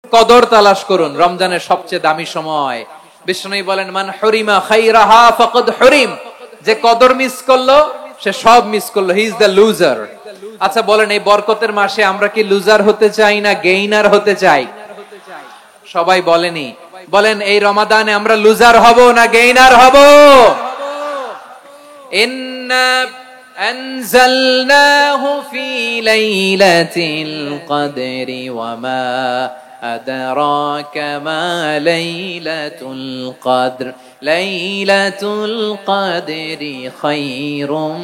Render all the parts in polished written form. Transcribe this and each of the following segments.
কদর তালাশ করুন, রমজানের সবচেয়ে দামি সময়। বিষ্ণু বলেন, মান হুরিমা খাইরাহা ফাকাদ হুরিম, যে কদর মিস করলো সে সব মিস করলো, হি ইজ দ্য লুজার। আচ্ছা বলেন, এই বরকতের মাসে আমরা কি লুজার হতে চাই না গেইনার হতে চাই? সবাই বলেনি, বলেন এই রমাদানে আমরা লুজার হব না গেইনার হব? ইন্না আনজালনাহু ফি লাইলাতিল কদরি ওয়া মা আদরাকা মা লাইলাতুল কদর লাইলাতুল কদরি খায়রুম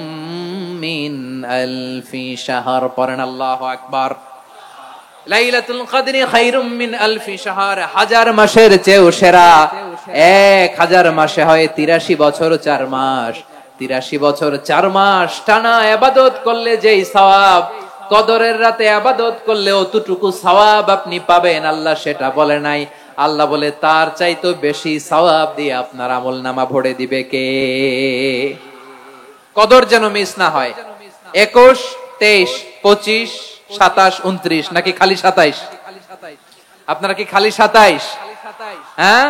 মিন আলফি শাহর। পড়েন আল্লাহু আকবার। লাইলাতুল কদরি খায়রুম মিন আলফি শাহর, হাজার মাসের চেয়েও সেরা। 1000 মাসে হয় 83 বছর 4 মাস। 83 বছর 4 মাস টানা ইবাদত করলে যেই সওয়াব, কদরের রাতে ইবাদত করলে অতটুকু সওয়াব আপনি পাবেন, আল্লাহ সেটা বলে নাই। আল্লাহ বলে তার চাইতে বেশি সওয়াব দিয়ে আপনার আমলনামা ভরে দিবে কে? কদর যেন মিস না হয়। 21, 23, 25, 27, 29 নাকি খালি 27? আপনারা কি খালি 27? হ্যাঁ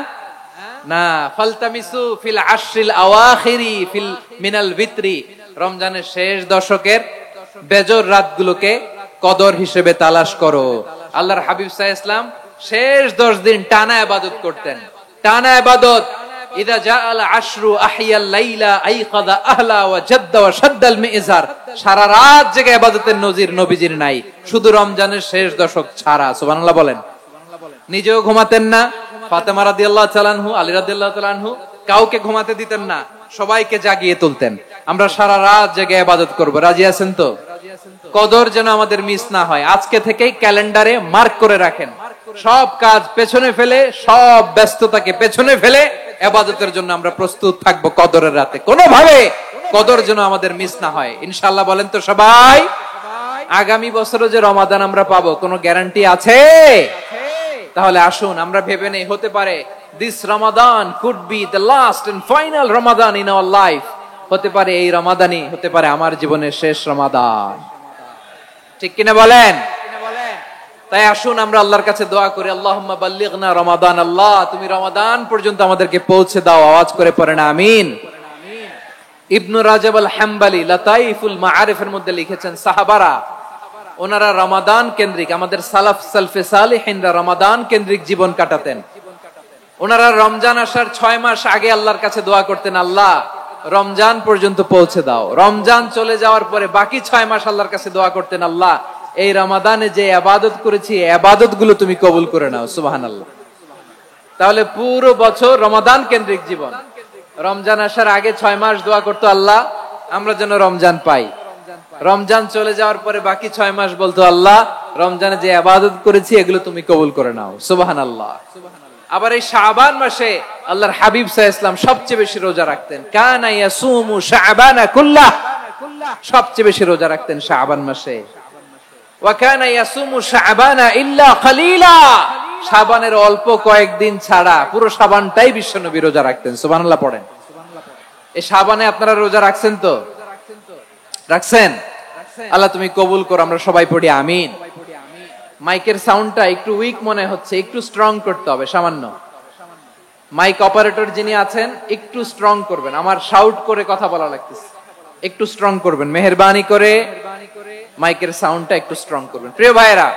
না, ফালতামিসু ফিল আশরিল আওয়াখিরি ফিল মিনাল ভিতরি, রমজানের শেষ দশকের বেজর রাতগুলোকে কদর হিসেবে তালাশ করো। আল্লাহর হাবিব সাল্লাল্লাহু আলাইহি ওয়াসাল্লাম শেষ 10 দিন টানা ইবাদত করতেন, টানা ইবাদত। ইদা জাআল আশরু আহিয়াল লাইলা আইকাযা আহলা ওয়া জাদ্দা ওয়া শাদ্দাল মিজার, সারা রাত জেগে ইবাদতের নজির নবীজির নাই, শুধু রমজানের শেষ দশক ছাড়া। সুবহানাল্লাহ বলেন। নিজেও ঘুমাতেন না, ফাতেমা রাদিয়াল্লাহু তাআলা আনহু, আলী রাদিয়াল্লাহু তাআলা আনহু কাউকে ঘুমাতে দিতেন না, সবাইকে জাগিয়ে তুলতেন। আমরা সারা রাত জেগে ইবাদত করব, রাজি আছেন তো? কদর যেন আমাদের মিস না হয়। আজকে থেকেই ক্যালেন্ডারে মার্ক করে রাখেন, সব কাজ পেছনে ফেলে, সব ব্যস্ততাকে পেছনে ফেলে ইবাদতের জন্য আমরা প্রস্তুত থাকব কদরের রাতে। কোনোভাবে কদর যেন আমাদের মিস না হয়, ইনশাআল্লাহ। বলেন তো সবাই। আগামী বছরও যে রমাদান আমরা পাবো কোনো গ্যারান্টি আছে? তাহলে আসুন আমরা ভেবে নেই, হতে পারে this Ramadan could be the last and final Ramadan in our life. হতে পারে এই রমাদানই হতে পারে আমার জীবনের শেষ রমাদান। ঠিক কিনা বলেন? তাই আসুন আমরা আল্লাহর কাছে দোয়া করি, আল্লাহুম্মা বাল্লিগনা রমাদান। আল্লাহ তুমি রমাদান পর্যন্ত আমাদেরকে পৌঁছে দাও। আওয়াজ করে পড়েন আমিন। ইবনু রাজব আল হাম্বলি লাতাইফুল মাআরিফের মধ্যে লিখেছেন, সাহাবারা ওনারা রমাদান কেন্দ্রিক, আমাদের সালাফ সালফে সালেহিনরা রমাদান কেন্দ্রিক জীবন কাটাতেন। ওনারা রমজান আসার 6 মাস আগে আল্লাহর কাছে দোয়া করতেন, আল্লাহ রমজান পর্যন্ত পৌঁছে দাও। রমজান চলে যাওয়ার পরে বাকি 6 মাস আল্লাহর কাছে দোয়া করতেন, আল্লাহ এই রমাদানে যে ইবাদত করেছি ইবাদত গুলো তুমি কবুল করে নাও। সুবহানাল্লাহ। তাহলে পুরো বছর রমাদান কেন্দ্রিক জীবন। রমজান আসার আগে 6 মাস দোয়া করতো, আল্লাহ আমরা যেন রমজান পাই। রমজান চলে যাওয়ার পরে বাকি 6 মাস বলতো, আল্লাহ রমজানে যে ইবাদত করেছি এগুলো তুমি কবুল করে নাও। সুবহানাল্লাহ। আবার এই শাবান মাসে আল্লাহর হাবিব সাল্লাল্লাহু আলাইহি ওয়াসাল্লাম সবচেয়ে বেশি রোজা রাখতেন। কানা ইয়াসুমু শাবানা কুল্লাহ, সবচেয়ে বেশি রোজা রাখতেন শাবান মাসে। ওয়া কানা ইয়াসুমু শাবানা ইল্লা কালিলা, শাবানের অল্প কয়েকদিন ছাড়া পুরো শাবানটাই বিশ্বনবী রোজা রাখতেন। সুবহানাল্লাহ পড়েন। এই শাবানে আপনারা রোজা রাখছেন তো? রাখছেন? আল্লাহ তুমি কবুল করো। আমরা সবাই পড়ি আমিন। মাইকের সাউন্ডটা একটু উইক মনে হচ্ছে, একটু স্ট্রং করতে হবে সামান্য। মাইক অপারেটর যিনি আছেন একটু স্ট্রং করবেন, আমার শাউট করে কথা বলা লাগতেছে, একটু স্ট্রং করবেন মেহেরবানি করে। মাইকের সাউন্ডটা একটু স্ট্রং করবেন। প্রিয় ভাইরা,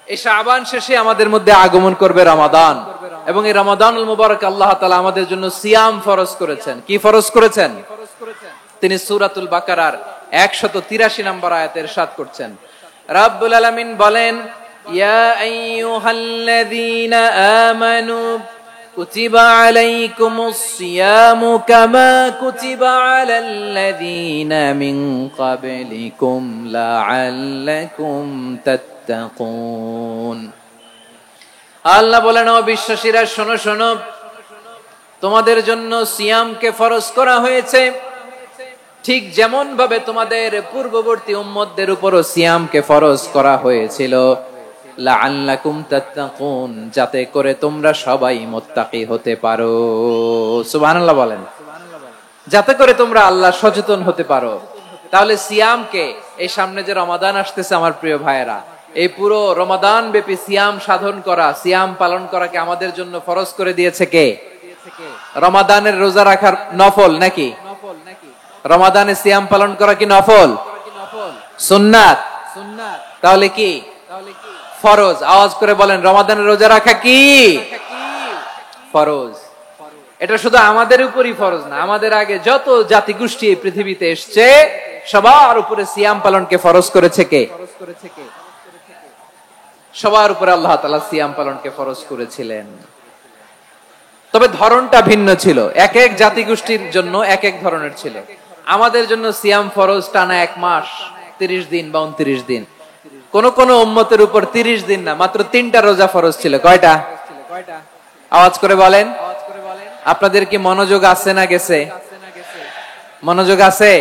এই শাবান শেষে আমাদের মধ্যে আগমন করবে রমাদান, এবং এই রমাদানুল মুবারক আল্লাহ তাআলা আমাদের জন্য সিয়াম ফরজ করেছেন। কি ফরজ করেছেন? তিনি সূরাতুল বাকারার 183 নম্বর আয়াতে ইরশাদ করছেন, রাব্বুল আলামিন বলেন, ইয়া আইয়ুহাল্লাযীনা আমানু কুতিবা আলাইকুমুস সিয়ামু কামা কুতিবা আলাল্লাযীনা মিন ক্বাবলিকুম লাআল্লাকুম তাত্তাকুন। আল্লাহ বলেন, ও বিশ্বাসীরা শোনো শোনো, তোমাদের জন্য সিয়ামকে ফরজ করা হয়েছে, ঠিক যেমন ভাবে তোমাদের পূর্ববর্তী উম্মতদের উপরও সিয়ামকে ফরজ করা হয়েছিল, লাআল্লাকুম তাত্তাকুন, যাতে করে তোমরা সবাই মুত্তাকি হতে পারো। সুবহানাল্লাহ বলেন। যাতে করে তোমরা আল্লাহ সচেতন হতে পারো। তাহলে সিয়ামকে, এই সামনে যে রমাদান আসতেছে আমার প্রিয় ভাইয়েরা, এই পুরো রমাদান ব্যাপী সিয়াম সাধন করা, সিয়াম পালন করাকে আমাদের জন্য ফরজ করে দিয়েছে কে? রমাদানের রোজা রাখার নফল নাকি? রমাদানে সিয়াম পালন করা কি নফল? সুন্নাত। তাহলে কি ফরজ? আওয়াজ করে বলেন, রমাদানের রোজা রাখা কি ফরজ? এটা শুধু আমাদের উপরই ফরজ না, আমাদের আগে যত জাতিগোষ্ঠী এই পৃথিবীতে এসছে সবার উপরে সিয়াম পালনকে ফরজ করেছে কে? সবার উপরে আল্লাহ তাআলা সিয়াম পালনকে ফরজ করেছিলেন। তবে ধরনটা ভিন্ন ছিল, এক এক জাতিগোষ্ঠীর জন্য এক এক ধরনের ছিল। আমাদের জন্য সিয়াম ফরজ টানা 1 মাস 30 দিন বা 29 দিন। কোন কোন উম্মতের উপর 30 দিন না, মাত্র 3টা রোজা ফরজ ছিল। কয়টা? আওয়াজ করে বলেন। আপনাদের কি মনোযোগ আছে না গেছে? মনোযোগ আছে?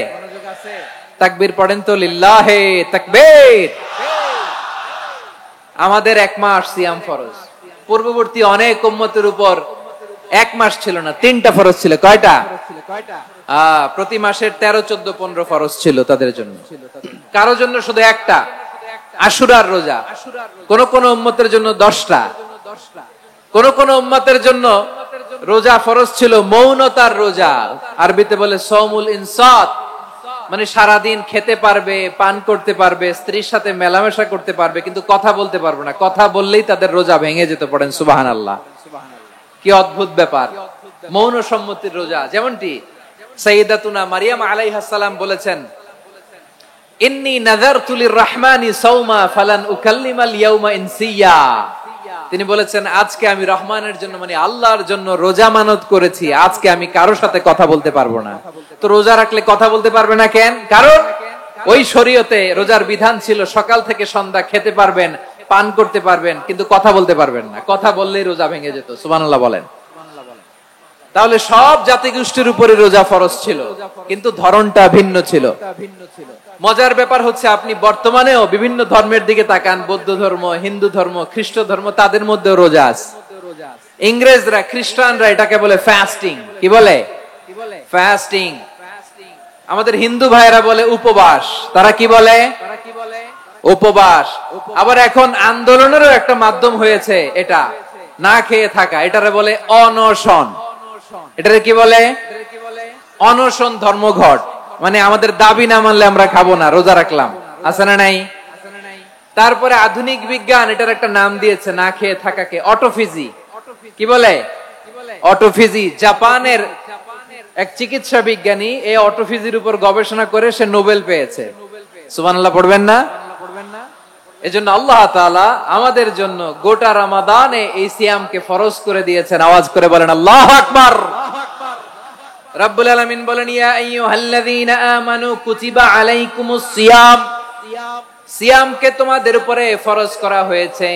তাকবীর পড়েন তো, লিল্লাহে তাকবীর। আমাদের 1 মাস সিয়াম ফরজ। পূর্ববর্তী অনেক উম্মতের উপর 1 মাস ছিল না, 3টা ফরজ ছিল। কয়টা? প্রতি মাসের 13, 14, 15 ফরজ ছিল তাদের জন্য। কারো জন্য শুধু একটা, আশুরার রোজা। কোন কোন উম্মতের জন্য 10টা। কোন কোন উম্মতের জন্য রোজা ফরজ ছিল মৌনতার রোজা, আরবিতে বলে সওমুল ইনসাত, মানে সারাদিন খেতে পারবে, পান করতে পারবে, স্ত্রীর সাথে মেলামেশা করতে পারবে, কিন্তু কথা বলতে পারবে না। কথা বললেই তাদের রোজা ভেঙে যেত। পড়েন সুবহানাল্লাহ। কি অদ্ভুত ব্যাপার, মৌন সম্মতির রোজা। যেমনটি সাইয়্যিদাতুনা মারিয়াম আলাইহাস সালাম বলেছেন, ইন্নী নাযারতু লির-রাহমানি সাওমা ফালান উকাল্লিমাল ইয়াওমা ইনসিয়া। তিনি বলেছেন, আজকে আমি রহমানের জন্য, মানে আল্লাহর জন্য রোজা মানত করেছি, আজকে আমি কারোর সাথে কথা বলতে পারবো না। তো রোজা রাখলে কথা বলতে পারবে না কেন? কারণ ওই শরীয়তে রোজার বিধান ছিল সকাল থেকে সন্ধ্যা খেতে পারবেন, পান করতে পারবেন, কিন্তু কথা বলতে পারবেন না। কথা বললেই রোজা ভেঙে যেত। সুবহানাল্লাহ বলেন। তাহলে সব জাতিগোষ্ঠীর উপরে রোজা ফরজ ছিল, কিন্তু ধরনটা ভিন্ন ছিল। মজার ব্যাপার হচ্ছে, আপনি বর্তমানেও বিভিন্ন ধর্মের দিকে তাকান, বৌদ্ধ ধর্ম, হিন্দু ধর্ম, খ্রিস্ট ধর্ম, তাদের মধ্যে রোজা আছে। ইংরেজরা, খ্রিস্টানরা এটাকে বলে ফাস্টিং। কি বলে? ফাস্টিং। আমাদের হিন্দু ভাইয়েরা বলে উপবাস। তারা কি বলে? উপবাস। আবার এখন আন্দোলনেরও একটা মাধ্যম হয়েছে এটা, না খেয়ে থাকা। এটারে বলে অনশন। এটারে কি বলে? অনশন ধর্মঘট। মানে আমাদের দাবি না মানলে আমরা খাবো না, রোজা রাখলাম। আছে না নাই? তারপরে আধুনিক বিজ্ঞান এটার একটা নাম দিয়েছে না খেয়ে থাকাকে, অটোফিজি। কি বলে? অটোফিজি। জাপানের এক চিকিৎসা বিজ্ঞানী এই অটোফিজির উপর গবেষণা করে সে নোবেল পেয়েছে। সুবহানাল্লাহ পড়বেন না? এজন্য আল্লাহ তাআলা আমাদের জন্য গোটা রমাদানে এই সিয়ামকে ফরজ করে দিয়েছেন। আওয়াজ করে বলেন আল্লাহু আকবার। রব্বুল আলামিন বলেন, ইয়া আইয়ুহাল্লাযীনা আমানু কুতিবা আলাইকুমুস সিয়াম। সিয়ামকে তোমাদের উপরে ফরজ করা হয়েছে,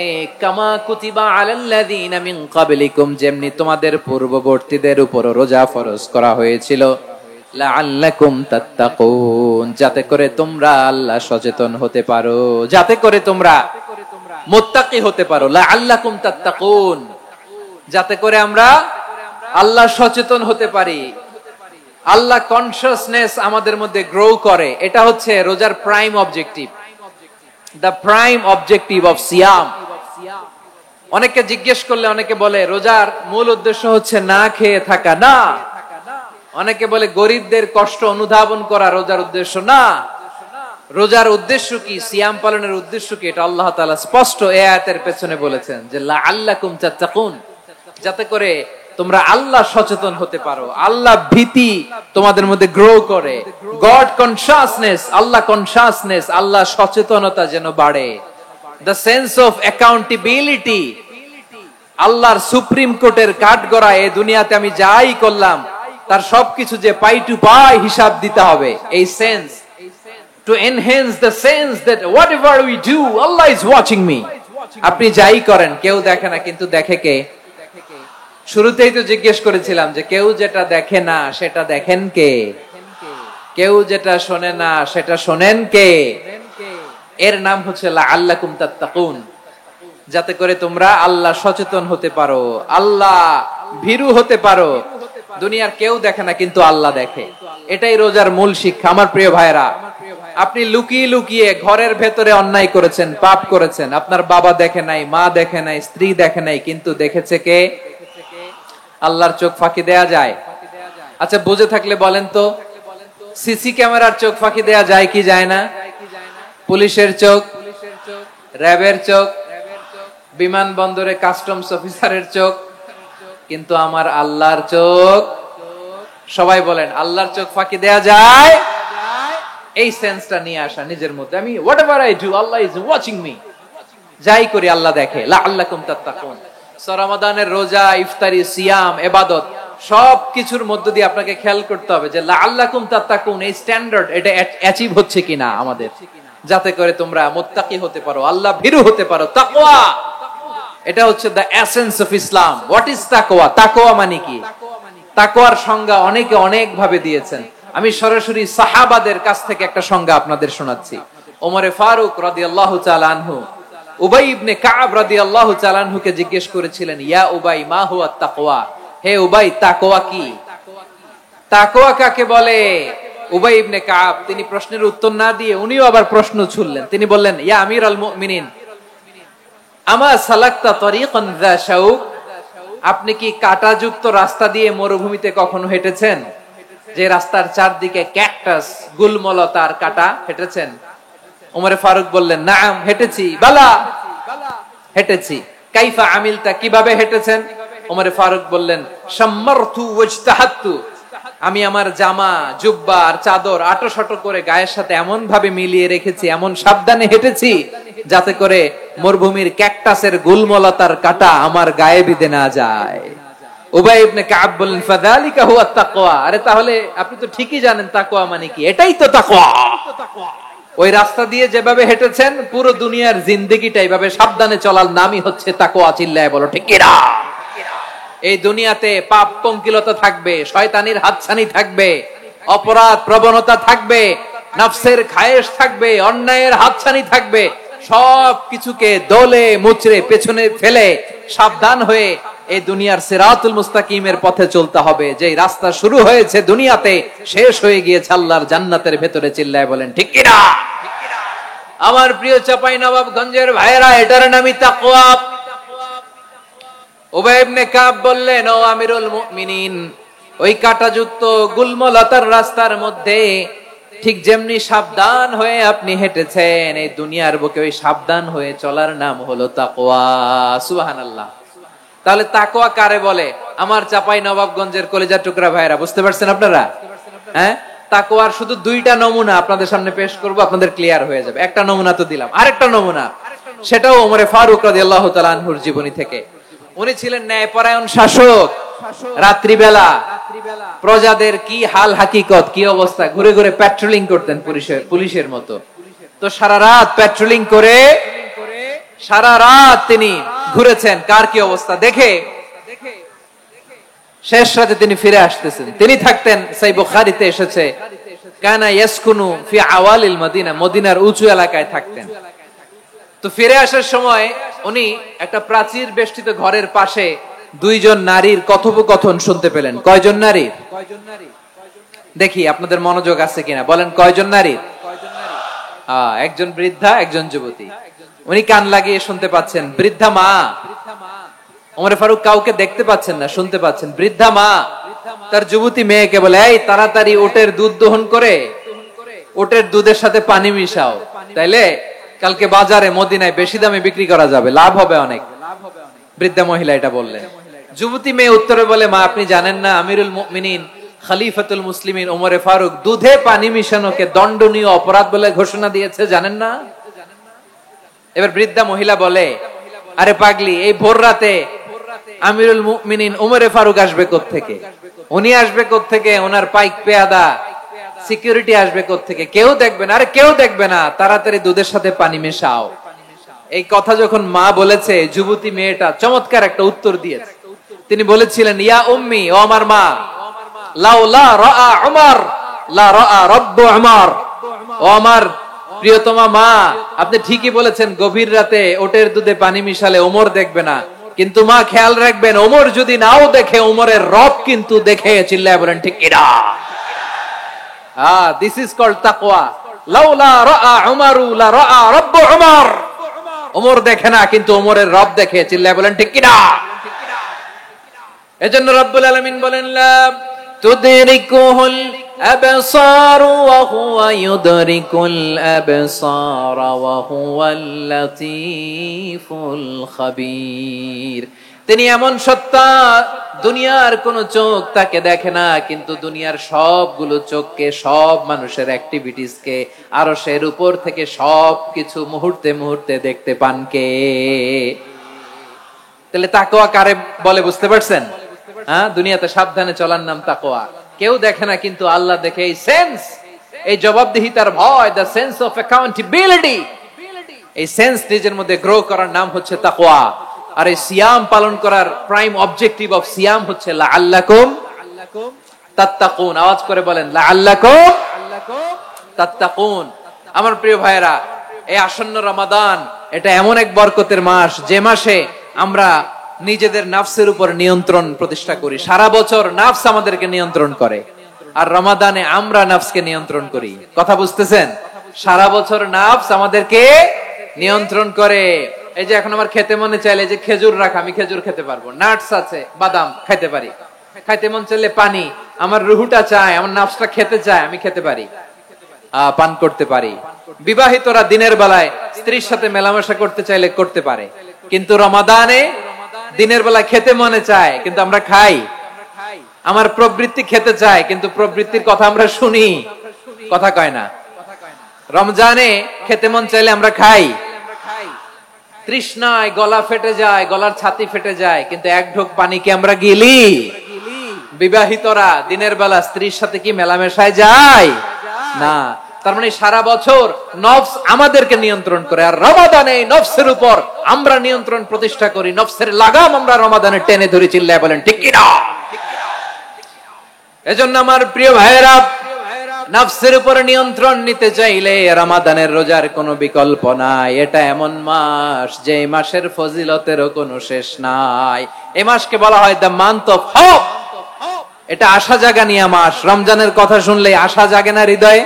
কামা কুতিবা আলাল্লাযীনা মিন ক্বাবলিকুম, যেমনি তোমাদের পূর্ববর্তীদের উপর রোজা ফরজ করা হয়েছিল, লাআল্লাকুম তাত্তাকুন, যাতে করে তোমরা আল্লাহ সচেতন হতে পারো, যাতে করে তোমরা মুত্তাকি হতে পারো। লাআল্লাকুম তাত্তাকুন, যাতে করে আমরা আল্লাহ সচেতন হতে পারি, আল্লাহ কনসিয়াসনেস আমাদের মধ্যে গ্রো করে। এটা হচ্ছে রোজার prime objective, the prime objective of সিয়াম। অনেকে জিজ্ঞেস করলে অনেকে বলে রোজার মূল উদ্দেশ্য হচ্ছে না খেয়ে থাকা। না। অনেকে বলে গরিবদের কষ্ট অনুধাবন করা রোজার উদ্দেশ্য। না। রোজার উদ্দেশ্য কি, সিয়াম পালনের উদ্দেশ্য কি, এটা আল্লাহ তাআলা স্পষ্ট এই আয়াতের পেছনে বলেছেন যে লাআল্লাকুম তাত্তাকুন, যাতে করে তোমরা আল্লাহ সচেতন হতে পারো, আল্লাহ ভীতি তোমাদের মধ্যে গ্রো করে, গড কনসিয়াসনেস, আল্লাহ কনসিয়াসনেস, আল্লাহ সচেতনতা যেন বাড়ে, দ্য সেন্স অফ অ্যাকাউন্টেবিলিটি। আল্লাহর সুপ্রিম কোর্টের কাঠগড়া এই দুনিয়াতে আমি যাই করলাম তার সবকিছু যে পাই টু পাই হিসাব দিতে হবে, এই sense, to enhance the sense that whatever we do Allah is watching me. আপনি যাই করেন কেউ দেখে না, কিন্তু দেখে কে? শুরুতেই তো জিজ্ঞেস করেছিলাম যে কেউ যেটা দেখে না সেটা দেখেন কে? কেউ যেটা শোনে না সেটা শোনেন কে? এর নাম হচ্ছে লাআল্লাকুম তাত্তাকুন, যাতে করে তোমরা আল্লাহ সচেতন হতে পারো, আল্লাহ ভীরু হতে পারো। দুনিয়ার কেউ দেখে না, কিন্তু আল্লাহ দেখে। এটাই রোজার মূল শিক্ষা। আমার প্রিয় ভাইরা, আপনি লুকিয়ে লুকিয়ে ঘরের ভেতরে অন্যায় করেছেন, পাপ করেছেন, আপনার বাবা দেখে নাই, মা দেখে নাই, স্ত্রী দেখে নাই, কিন্তু দেখেছে কে? আল্লাহর চোখ ফাঁকি দেয়া যায়? আচ্ছা বুঝে থাকলে বলেন তো, সিসি ক্যামেরার চোখ ফাঁকি দেয়া যায় কি যায় না? পুলিশের চোখ, র্যাবের চোখ, বিমানবন্দরে কাস্টমস অফিসারের চোখ, কিন্তু আমার আল্লাহর চোখ? সবাই বলেন আল্লাহর চোখ ফাঁকি দেয়া যায়? এই সেন্সটা নিয়ে আসা নিজের মধ্যে, আমি whatever I do Allah is watching me, যাই করি আল্লাহ দেখে। লাআল্লাকুম তাত্তাকুন। রমাদানের রোজা, ইফতারি, সিয়াম, ইবাদত সব কিছুর মধ্য দিয়ে আপনাকে খেয়াল করতে হবে যে লাআল্লাকুম তাত্তাকুন এই স্ট্যান্ডার্ড এটা অ্যাচিভ হচ্ছে কিনা আমাদের, যাতে করে তোমরা মুত্তাকি হতে পারো, আল্লাহ ভীরু হতে পারো। তাকওয়া, এটা হচ্ছে the essence of Islam. What is তাকওয়া? তাকওয়া মানে কি? তাকওয়ার সংজ্ঞা অনেকে অনেক ভাবে দিয়েছেন। আমি সরাসরি সাহাবাদের কাছ থেকে একটা সংজ্ঞা আপনাদের শোনাচ্ছি। ওমরে ফারুক রাদিয়াল্লাহু তাআলা আনহু উবাই ইবনে কাব রাদিয়াল্লাহু তাআলা আনহুকে জিজ্ঞেস করেছিলেন, ইয়া উবাই মা হুয়া তাকওয়া? হে উবাই, তাকওয়া কি? তাকওয়া কাকে বলে? উবাই ইবনে কাব তিনি প্রশ্নের উত্তর না দিয়ে উনিও আবার প্রশ্ন ছুড়লেন। তিনি বললেন, ইয়া আমিরাল মুমিনিন আমা সালাকতা তরিকান যা শাউক? আপনি কি কাঁটাযুক্ত রাস্তা দিয়ে মরুভূমিতে কখনো হেঁটেছেন? যে রাস্তার চারদিকে ক্যাকটাস, গুলমলতার কাঁটা, হেঁটেছেন? ওমরে ফারুক বললেন, নাম, হেঁটেছি। বালা, হেঁটেছি। কাইফা আমিলতা, কিভাবে হেঁটেছেন? ওমরে ফারুক বললেন, শাম্মারতু ওয়াজতাহাতু, আমি আমার জামা, জুব্বা আর চাদর আটোশাটো করে গায়ের সাথে এমন ভাবে মিলিয়ে রেখেছি, এমন সাবধানে হেঁটেছি যাতে করে মরুভূমির ক্যাকটাসের গুলমলতার কাঁটা আমার গায়ে বিঁধে না যায়। উবাই ইবনে কাব বললেন, ফাযালিকা হুয়া তাকওয়া। আরে তাহলে আপনি তো ঠিকই জানেন তাকওয়া মানে কি, এটাই তো তাকওয়া। ওই রাস্তা দিয়ে যেভাবে হেঁটেছেন পুরো দুনিয়ার জিন্দেগিটা এইভাবে সাবধানে চলার নামই হচ্ছে তাকওয়া। চিল্লায় বলো ঠিক কিনা? এই দুনিয়াতে পাপ পঙ্কিলতা থাকবে, শয়তানির হাতছানি থাকবে, অপরাধ প্রবণতা থাকবে, নফসের খায়েশ থাকবে, অন্যায়ের হাতছানি থাকবে। সব কিছুকে দলে মুচড়ে পেছনে ফেলে সাবধান হয়ে এই দুনিয়ার সিরাতুল মুস্তাকিমের পথে চলতে হবে। যে রাস্তা শুরু হয়েছে দুনিয়াতে, শেষ হয়ে গিয়েছে আল্লাহর জান্নাতের ভেতরে। চিল্লায় বলেন ঠিক কিনা? আমার প্রিয় চাঁপাইনবাবগঞ্জের ভাইয়েরা, এটার নামই তাকওয়া। উবাই ইবনে কাব বললেন, ও আমিরুল মুমিনিন, ওই কাঁটাযুক্ত গুলমলতার রাস্তার মধ্যে ঠিক যেমনি সাবধান হয়ে আপনি হেঁটেছেন, এই দুনিয়ার বুকে ওই সাবধান হয়ে চলার নাম হলো তাকওয়া। সুবহানাল্লাহ। তাহলে তাকওয়া কারে বলে? আমার চাঁপাইনবাবগঞ্জের কলিজার টুকরা ভাইরা, বুঝতে পারছেন আপনারা? হ্যাঁ, তাকওয়ার শুধু দুইটা নমুনা আপনাদের সামনে পেশ করব, আপনাদের ক্লিয়ার হয়ে যাবে। একটা নমুনা তো দিলাম, আরেকটা নমুনা, সেটাও ওমরে ফারুক রাদিয়াল্লাহু তাআলা আনহুর জীবনী থেকে। উনি ছিলেন ন্যায়পরায়ণ শাসক। রাত্রিবেলা প্রজাদের কি হাল হাকিকত, কি অবস্থা, ঘুরে ঘুরে প্যাট্রোলিং করতেন পুলিশের মতো। তো সারা রাত প্যাট্রোলিং করে সারা রাত তিনি ঘুরেছেন কার কি অবস্থা দেখে। শেষ রাতে তিনি ফিরে আসতেছেন। তিনি থাকতেন, সেই বুখারীতে এসেছে, কানা ইয়াসকুনু ফি আওয়ালিল মদিনা, মদিনার উঁচু এলাকায় থাকতেন। তো ফিরে আসার সময় উনি একটা প্রাচীর বেষ্টিত ঘরের পাশে দুইজন নারীর কথোপকথন শুনতে পেলেন। কয়জন নারীর? দেখি আপনাদের মনোযোগ আছে কিনা, বলেন কয়জন নারীর? একজন বৃদ্ধা, একজন যুবতী। উনি কান লাগিয়ে শুনতে পাচ্ছেন। বৃদ্ধা মা, ওমরে ফারুক কাউকে দেখতে পাচ্ছেন না, শুনতে পাচ্ছেন। বৃদ্ধা মা তার যুবতী মেয়েকে বলে, এই তাড়াতাড়ি ওটের দুধ দহন করে ওটের দুধের সাথে পানি মিশাও, তাইলে কালকে বাজারে মদিনায় বেশি দামে বিক্রি করা যাবে, লাভ হবে অনেক। বৃদ্ধা মহিলা এটা বললেন। যুবতী মেয়ে উত্তরে বলে, মা আপনি জানেন না আমিরুল মুমিনিন খলিফাতুল মুসলিমিন ওমরে ফারুক দুধে পানি মিশানোকে দণ্ডনীয় অপরাধ বলে ঘোষণা দিয়েছে, জানেন না? এবার বৃদ্ধা মহিলা বলে, আরে পাগলি, এই ভোর রাতে আমিরুল মুমিনিন ওমরে ফারুক আসবে কোত্থেকে? উনি আসবে কোত্থেকে? ওনার পাইক পেয়াদা সিকিউরিটি আসবে কোত্থেকে? কেউ দেখবে না। আরে কেউ দেখবে না, তাড়াতাড়ি দুধের সাথে পানি মেশাও। এই কথা যখন মা বলেছে, যুবতী মেয়েটা চমৎকার একটা উত্তর দিয়েছে। তিনি বলেছিলেন, ইয়া উম্মি, ও আমার মা, লাউলা রাআ উমর লা রাআ রব্বু উমর, ও আমার প্রিয়তমা মা, আপনি ঠিকই বলেছেন, গভীর রাতে ওটের দুধে পানি মিশালে ওমর দেখবে না, কিন্তু মা খেয়াল রাখবেন, ওমর যদি নাও দেখে, ওমরের রব কিন্তু দেখে। চিল্লায় বলেন ঠিক কিনা? দিস ইজ কল্ড তাকওয়া। লাউলা রাআ উমারু লা রাআ রাব্বু উমর। ওমর দেখে না, কিন্তু ওমরের রব দেখে। চিল্লায় বলেন ঠিক কিনা? এজন্য রব্বুল আলামিন বলেন লা তুদরিকুহুল আবসার ওয়া হুয়া ইউদরিকুল আবসার ওয়া হুয়াল লাতীফুল খাবীর। তিনি এমন সত্তা, দুনিয়ার কোন চোখ তাকে দেখে না, কিন্তু দুনিয়ার সবগুলো চোখকে, সব মানুষের অ্যাক্টিভিটিসকে আরশের উপর থেকে সবকিছু মুহূর্তে মুহূর্তে দেখতে পান কে? তাহলে তাকওয়া কারে বলে বুঝতে পারছেন? হ্যাঁ, দুনিয়াতে সাবধানে চলার নাম তাকওয়া। কেউ দেখে না, কিন্তু আল্লাহ দেখে। এই সেন্স, এই জবাবদিহিতার ভয়, দ্য সেন্স অফ অ্যাকাউন্টেবিলিটি, এই সেন্স নিজের মধ্যে গ্রো করার নাম হচ্ছে তাকওয়া। আর এই সিয়াম পালন করার প্রাইম অবজেক্টিভ অফ সিয়াম হচ্ছে লাআল্লাকুম তাত্তাকুন। আওয়াজ করে বলেন লাআল্লাকুম তাত্তাকুন। আমার প্রিয় ভাইরা, এই আসন্ন রমাদান এটা এমন এক বরকতের মাস, যে মাসে আমরা নিজেদের নাফসের উপর নিয়ন্ত্রণ প্রতিষ্ঠা করি। সারা বছর নাফস আমাদেরকে নিয়ন্ত্রণ করে, আর রমাদানে আমরা নাফসকে নিয়ন্ত্রণ করি। কথা বুঝতেছেন? সারা বছর নাফস আমাদেরকে নিয়ন্ত্রণ করে। এই যে এখন আমার খেতে মনে চাইলে যে খেজুর রাখা, আমি খেজুর খেতে পারবো। নাটস আছে, বাদাম খাইতে পারি। খাইতে মন চাইলে পানি, আমার রুহুটা চায়, আমার নাফসটা খেতে চায়, আমি খেতে পারি, পান করতে পারি। বিবাহিতরা দিনের বেলায় স্ত্রীর সাথে মেলামেশা করতে চাইলে করতে পারে, কিন্তু রমাদানে দিনের বেলায় খেতে মনে চায়, কিন্তু আমরা খাই। আমার প্রবৃত্তি খেতে চায়, কিন্তু প্রবৃত্তির কথা আমরা শুনি, কথা কয় না। রমজানে খেতে মন চাইলে আমরা খাই, তৃষ্ণায় গলা ফেটে যায়, গলার ছাতি ফেটে যায়, কিন্তু এক ঢোক পানিকে আমরা গিলি। বিবাহিতরা দিনের বেলা স্ত্রীর সাথে কি মেলামেশায় যায়? না। তার মানে সারা বছর নফস আমাদেরকে নিয়ন্ত্রণ করে, আর রমাদানে নফসের উপর আমরা নিয়ন্ত্রণ প্রতিষ্ঠা করি। নফসের লাগাম আমরা রমাদানে টেনে ধরে। চিল্লায় বলেন ঠিক কিনা? এজন্য আমার প্রিয় ভাইয়েরা, নফসের উপর নিয়ন্ত্রণ নিতে চাইলে রমাদানের রোজার কোনো বিকল্প নাই। এটা এমন মাস যে মাসের ফজিলতেরও কোনো শেষ নাই। এই মাসকে বলা হয় দ্য মান্থ অফ হোপ। এটা আশা জাগানিয়া মাস। রমজানের কথা শুনলে আশা জাগে না হৃদয়ে?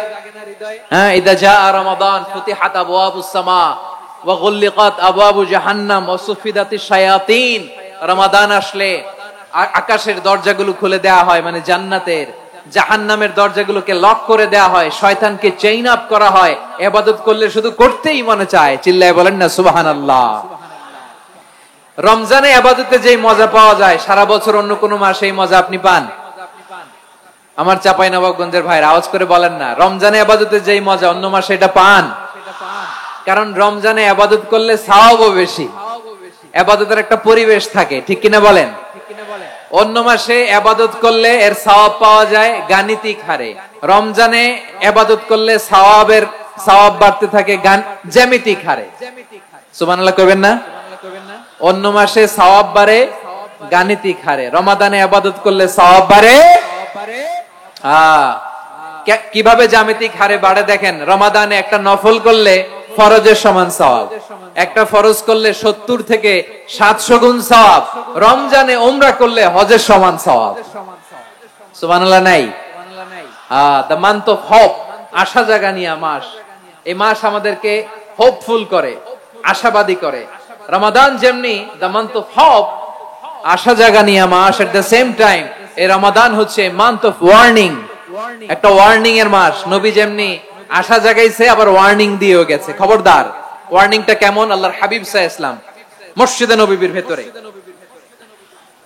হ্যাঁ, ইদা জাআ রমাদান ফুতিহাত আবওয়াবুস সামা ওয়া গুল্লিকাত আবওয়াবু জাহান্নাম ওয়া সুফিদাতিশ শায়াতিন। রমাদান আসলে আকাশের দরজাগুলো খুলে দেয়া হয়, মানে জান্নাতের। জাহান্নামের দরজাগুলোকে লক করে দেয়া হয়, শয়তানকে চেইন আপ করা হয়। ইবাদত করলে শুধু করতেই মনে চায়। চিল্লায় বলেন না সুবহানাল্লাহ। রমজানে ইবাদতে যেই মজা পাওয়া যায়, সারা বছর অন্য কোন মাসে এই মজা আপনি পান? আমার চাঁপাইনবাবগঞ্জের ভাইরা আওয়াজ করে বলেন না, রমজানে ইবাদতে যেই মজা অন্য মাসে এটা পান? কারণ রমজানে ইবাদত করলে সওয়াবও বেশি, ইবাদতের একটা পরিবেশ থাকে, ঠিক কিনা বলেন? অন্য মাসে ইবাদত করলে এর সওয়াব পাওয়া যায় গাণিতিক হারে, রমজানে ইবাদত করলে সওয়াব বাড়তে থাকে জ্যামিতিক হারে। সুবহানাল্লাহ কইবেন না? অন্য মাসে সওয়াব বাড়ে গাণিতিক হারে, রমাদানে ইবাদত করলে সওয়াব বাড়ে। কিভাবে জ্যামিতিক হারে বাড়ে দেখেন, রমাদানে একটা নফল করলে ফরজের সমান সওয়াব, একটা ফরজ করলে 70 থেকে 700 গুণ সওয়াব, রমজানে উমরা করলে হজের সমান সওয়াব। সুবহানাল্লাহ নাই? দ্য মান্থ অফ হোপ, আশা জাগানিয়া মাস। এই মাস আমাদেরকে হোপফুল করে, আশাবাদী করে। রমাদান যেমনি দ্য মান্থ অফ হোপ, আশা জাগানিয়া মাস, এট দ্য সেম টাইম এই রমাদান হচ্ছে মান্থ অফ ওয়ার্নিং, একটা ওয়ার্নিং এর মাস। নবী যেমনি আশা জাগাইছে, আবার ওয়ার্নিং দিয়েও গেছে, খবরদার। ওয়ার্নিংটা কেমন? আল্লাহর হাবিব সাল্লাল্লাহু আলাইহি ওয়াসাল্লাম মসজিদে নববীর ভেতরে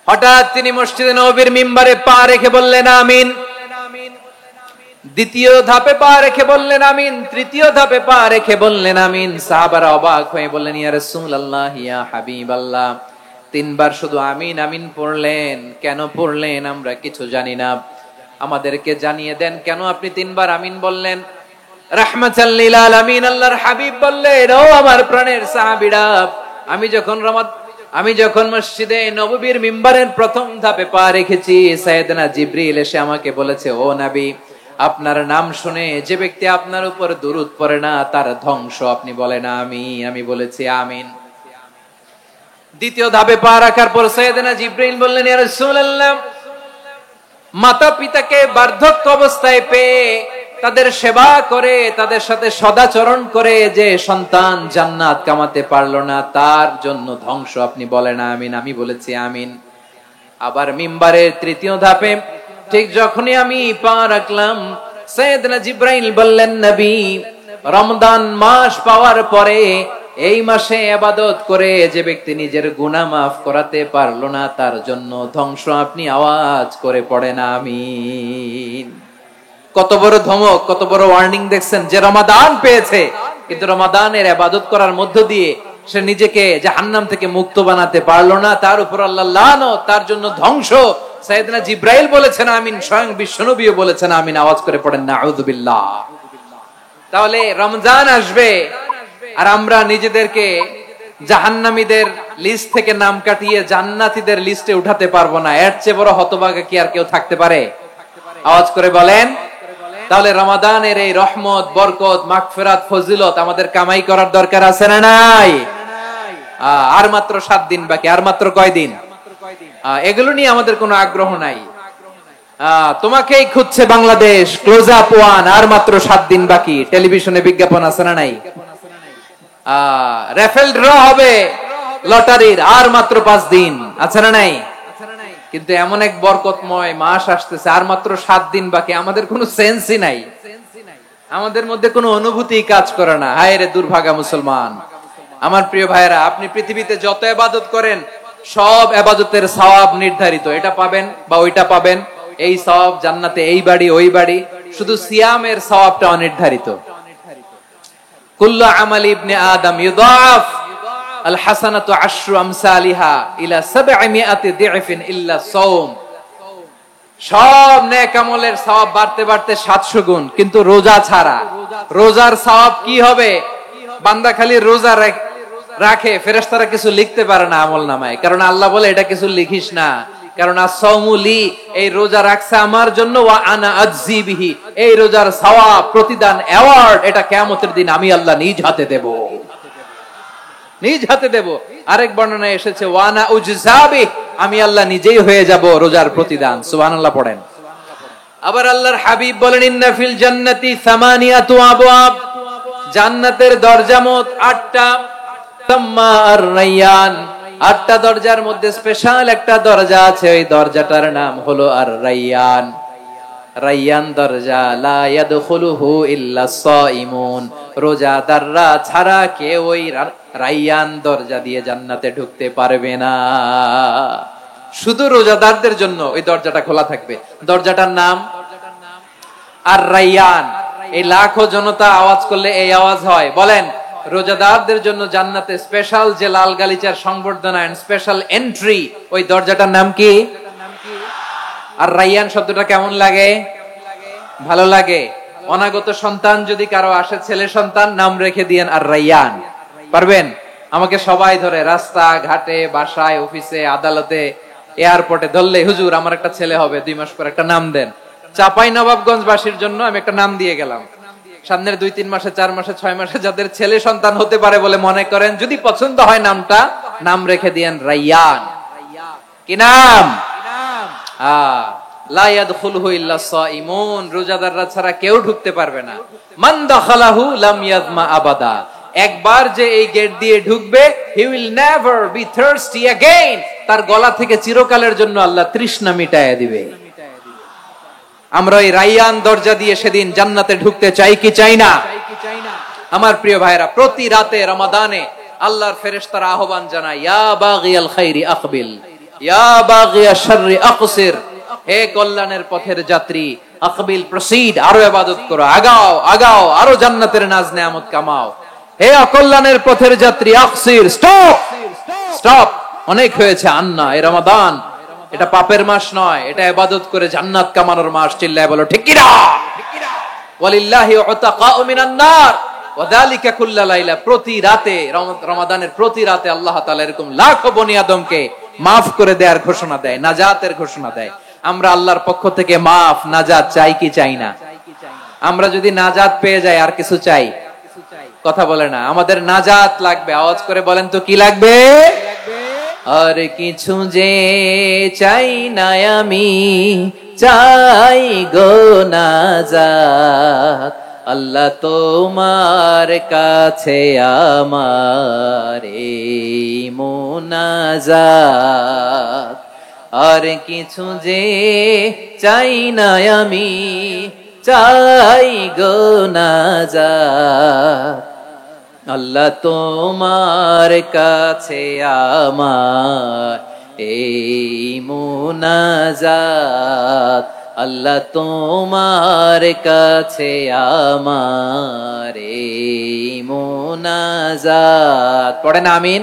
হঠাৎ তিনি মসজিদে নববীর মিম্বারে পা রেখে বললেন আমিন। দ্বিতীয় ধাপে পা রেখে বললেন আমিন, তৃতীয় ধাপে পা রেখে বললেন আমিন। সাহাবারা অবাক হয়ে বললেন ইয়া রাসূলুল্লাহ, ইয়া হাবিবাল্লাহ, তিনবার শুধু আমিন আমিন পড়লেন, কেন পড়লেন আমরা কিছু জানি না, আমাদেরকে জানিয়ে দেন কেন আপনি তিনবার আমিন বললেন। রাহমাতাল লিল আলামিন আল্লাহর হাবিব বললেন, ও আমার প্রাণের সাহাবীরা, আমি যখন মসজিদে নববীর মিম্বারের প্রথম ধাপে পা রেখেছি, সাইয়েদনা জিবরিল এসে আমাকে বলেছে, ও নবী, আপনার নাম শুনে যে ব্যক্তি আপনার উপর দুরূদ পড়ে না তার ধ্বংস। আপনি বলেন আমি বলেছি আমিন। দ্বিতীয় ধাপে পা রাখার পর সাইয়েদনা জিবরিল বললেন, ইয়া রাসূলুল্লাহ, মাতা পিতাকে বার্ধক্য অবস্থায় পেয়ে তাদের সেবা করে, তাদের সাথে সদাচরণ করে যে সন্তান জান্নাত কামাতে পারলো না, তার জন্য ধ্বংস। আপনি বলেন আমিন। আমি বলেছি আমিন। আবার মিম্বারের তৃতীয় ধাপে ঠিক যখনই আমি পা রাখলাম, সাইয়েদনা জিবরাইল বললেন, নবী, রমজান মাস পাওয়ার পরে এই মাসে ইবাদত করে যে ব্যক্তি নিজের গুনাহ মাফ করাতে পারলো না, তার জন্য ধ্বংস। আপনি আওয়াজ করে পড়েন আমিন। কত বড় ধমক, কত বড় ওয়ার্নিং দেখছেন, যে রমাদান পেয়েছে কিন্তু রমাদানের ইবাদত করার মধ্য দিয়ে সে নিজেকে জাহান্নাম থেকে মুক্ত বানাতে পারলো না, তার উপর আল্লাহ লানত, তার জন্য ধ্বংস। সাইয়েদনা জিবরাইল বলেছেন আমিন, স্বয়ং বিশ্বনবীও বলেছেন আমিন। আওয়াজ করে পড়েন নাউযুবিল্লাহ। তাহলে রমজান আসবে আর আমরা নিজেদেরকে জাহান্নামীদের লিস্ট থেকে নাম কাটিয়ে জান্নাতীদের লিস্টে উঠাতে পারবো না। এর চেয়ে বড় হতভাগা কি আর কেউ থাকতে পারে? আওয়াজ করে বলেন। তাহলে রমাদানের এই রহমত, বরকত, মাগফিরাত, ফজিলত আমাদের কামাই করার দরকার আছে না নাই? আর মাত্র 7 দিন বাকি। আর মাত্র কয় দিন? এগুলো নিয়ে আমাদের কোনো আগ্রহ নাই। তোমাকেই খুঁজছে বাংলাদেশ, ক্লোজ আপ ওয়ান, আর মাত্র 7 দিন বাকি। টেলিভিশনে বিজ্ঞাপন আছে না নাই? রেফেল ড্র হবে লটারির, আর মাত্র 5 দিন, আছে না নাই? কিন্তু এমন এক বরকতময় মাস আসতেছে, আর মাত্র 7 দিন বাকি। আমাদের কোনো সেন্সই নাই, আমাদের মধ্যে কোনো অনুভূতি কাজ করে না। হায় রে দুর্ভাগা মুসলমান। আমার প্রিয় ভাইরা, আপনি পৃথিবীতে যত ইবাদত করেন সব ইবাদতের সওয়াব নির্ধারিত। এটা পাবেন বা ওইটা পাবেন, এই সওয়াব জান্নাতে, এই বাড়ি ওই বাড়ি। শুধু সিয়ামের সওয়াবটা অনির্ধারিত। কুল্লু আমালি ইবনে আদম ইউদাফ আল হাসানাতু আশরু আমসালিহা ইলা 700 দিফিন ইল্লা সাওম। সব নেক আমলের সওয়াব বাড়তে বাড়তে 700 গুণ, কিন্তু রোজা ছাড়া। রোজার সওয়াব কি হবে? বান্দা খালি রোজা রাখে, ফেরেশতারা কিছু লিখতে পারে না আমলনামায়, কারণ আল্লাহ বলে এটা কিছু লিখিস না, কারণ as-সাওমু লি, এই রোজা রাখছে আমার জন্য, ওয়া আনা আজজি বিহি, এই রোজার সওয়াব, প্রতিদান, অ্যাওয়ার্ড, এটা কিয়ামতের দিন আমি আল্লাহ নিজ হাতে দেব, নিজ হাতে দেব। আরেক বর্ণনায় এসেছে ওয়া আনা উজজাবি, আমি আল্লাহ নিজেই হয়ে যাব রোজার প্রতিদান। সুবহানাল্লাহ পড়েন। আবার আল্লাহর হাবিব বলেন, ইন্না ফিল জান্নাতি 8 আবওয়াব, জান্নাতের দরজা মোট 8টা। তাম্মা আর-রায়্যান, 8টা দরজার মধ্যে স্পেশাল একটা দরজা আছে, ওই দরজাটার নাম হলো আর-রায়্যান। রায়্যান দরজা, লা ইয়াদখুলুহু ইল্লা সাইমুন, রোজাদাররা ছাড়া কেউ ওই রায়্যান দরজা দিয়ে জান্নাতে ঢুকতে পারবে না। শুধু রোজাদারদের জন্য ওই দরজাটা খোলা থাকবে। দরজাটার নাম আর-রায়্যান। এই লাখো জনতা আওয়াজ করলে এই আওয়াজ হয়। বলেন, রোজাদারদের জন্য জান্নাতে স্পেশাল যে লাল গালিচার সংবর্ধনা এন্ড স্পেশাল এন্ট্রি, ওই দরজাটার নাম কি? আর-রায়্যান শব্দটা কেমন লাগে? ভালো লাগে। অনাগত সন্তান যদি কারো আসে, ছেলে সন্তান, নাম রেখে দিয়েন আর-রায়্যান। পারবেন? আমাকে সবাই ধরে রাস্তা ঘাটে, বাসায়, অফিসে, আদালতে, এয়ারপোর্টে ধরলে, হুজুর আমার একটা ছেলে হবে 2 মাস পর, একটা নাম দেন। চাঁপাইনবাবগঞ্জ বাসীর জন্য আমি একটা নাম দিয়ে গেলাম। সামনের 2-3 মাসে, 4 মাসে, 6 মাসে যাদের ছেলে সন্তান হতে পারে বলে মনে করেন, যদি পছন্দ হয় নামটা, নাম রেখে দিয়েন রায়্যান। কি নাম? লা ইয়াদখুলুহু ইল্লা সাইমুন, রোজাদাররা ছাড়া কেউ ঢুকতে পারবে না। মান দাখালাহু লাম ইয়াজমা আবাদা, একবার যে এই গেট দিয়ে ঢুকবে, he will never be thirsty again, তার গলা থেকে চিরকালের জন্য আল্লাহ তৃষ্ণা মিটায়া দিবে। আমরা এই রায়্যান দরজা দিয়ে সেদিন জান্নাতে ঢুকতে চাই কি চাই না? আমার প্রিয় ভাইরা, প্রতি রাতে রমাদানে আল্লাহর ফেরেশতারা আহ্বান জানায়, ইয়া বাগিয়াল খাইরি আকবিল, ইয়া বাগিয়াশ শাররি আকসির, হে কল্যাণের পথের যাত্রী, আকবিল, প্রসিড, আরো ইবাদত করো, আগাও আগাও, আরো জান্নাতের নাজ নেয়ামত কামাও। হে অকল্যাণের পথের যাত্রী, আকসির, স্টপ স্টপ, অনেক হয়েছে। আন্না, এই রমাদান এটা পাপের মাস নয়, এটা ইবাদত করে জান্নাত কামানোর মাস। চিল্লায় বলো ঠিক কি না? ওয়ালিল্লাহি উতাকাউ মিনান নার ওয়া যালিকা কুল্লা লাইলা, প্রতি রাতে, রমাদানের প্রতি রাতে আল্লাহ তাআলা এরকম লাখো বনি আদমকে maaf করে দেওয়ার ঘোষণা দেয়, নাজাতের ঘোষণা দেয়। আমরা আল্লাহর পক্ষ থেকে মাফ, নাজাত চাই কি চাই না? আমরা যদি নাজাত পেয়ে যাই আর কিছু চাই? কথা বলে না। আমাদের নাজাত লাগবে। আওয়াজ করে বলেন তো কি লাগবে? আর কিছু যে চাই না আমি, চাই গো নাজাত। আল্লাহ তোমার কাছে আমার এই মুনাজাত। আর কিছু যে চাই না আমি, চাই গো নাজাত। আল্লাহ তোমার কাছে আমার এই মুনাজাত। আল্লাহ তোমার কাছে আমার এই মুনাজাত। পড়েন আমিন,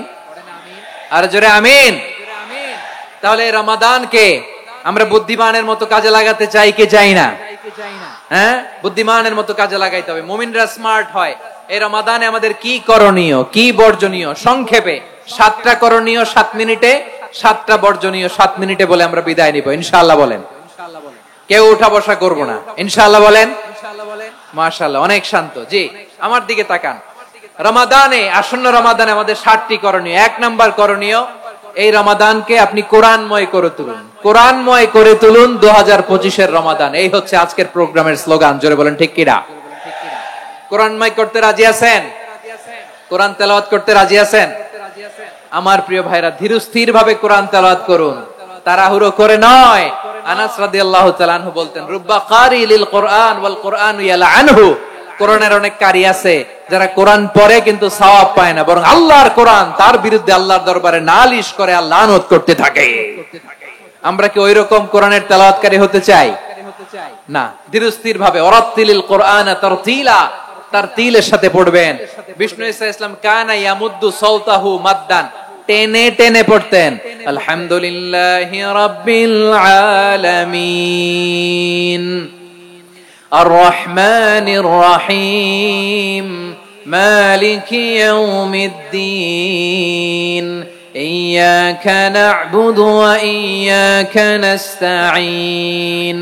আর জোরে আমিন। তাহলে রমাদানকে আমরা বুদ্ধিমানের মতো কাজে লাগাতে চাই কি চাই না? হ্যাঁ, বুদ্ধিমানের মতো কাজে লাগাইতে হবে। মুমিনরা স্মার্ট হয়। এই রমাদানে আমাদের কি করণীয়, কি বর্জনীয়, সংক্ষেপে 7টা করণীয় 7 মিনিটে, 7টা বর্জনীয় 7 মিনিটে বলে আমরা বিদায় নিব ইনশাআল্লাহ। বলেন, কেউ উঠা বসা করবো না ইনশাআল্লাহ। বলেন মাশাআল্লাহ, অনেক শান্ত। জি, আমার দিকে তাকান। রমাদানে, আসন্ন রমাদানে আমাদের 7টি করণীয়। 1 নাম্বার করণীয়, এই রমাদানকে আপনি কোরআনময় করে তুলুন। কোরআনময় করে তুলুন 2025-এর রমাদান। এই হচ্ছে আজকের প্রোগ্রামের স্লোগান। জোরে বলেন ঠিক কিনা? কোরআনময় করতে রাজি আছেন? কোরআন তেলাওয়াত করতে রাজি আছেন? আমার প্রিয় ভাইরা, ধীরস্থির ভাবে কোরআন তেলাওয়াত করুন, তাড়াহুড়ো করে নয়। আনাস রাদিয়াল্লাহু তাআলা আনহু বলতেন, রুব্বা কারি লিল কোরআন ওয়াল কোরআনু ইয়ালআনহু। কোরআনের অনেক কারি আছে যারা কোরআন পড়ে কিন্তু সওয়াব পায় না, বরং আল্লাহর কোরআন তার বিরুদ্ধে আল্লাহর দরবারে নালিশ করে আর লানত করতে থাকে। আমরা কি ওইরকম কোরআনের তেলাওয়াতকারী হতে চাই? না। ধীরস্থির ভাবে ওয়ারাত্তিলিল কোরআনা তারতিলা, তারতিলের সাথে পড়বেন। বিষ্ণু ঈসা ইসলাম কানা ইয়ামুদ্দু সাওতাহু মাদ্দান, টেনে টেনে পড়তেন। আলহামদুলিল্লাহি রাব্বিল আলামিন আর রহমানির রহিম মালিকি ইয়াউমিদ্দিন ইয়্যাকা না'বুদু ওয়া ইয়্যাকা নাস্তাঈন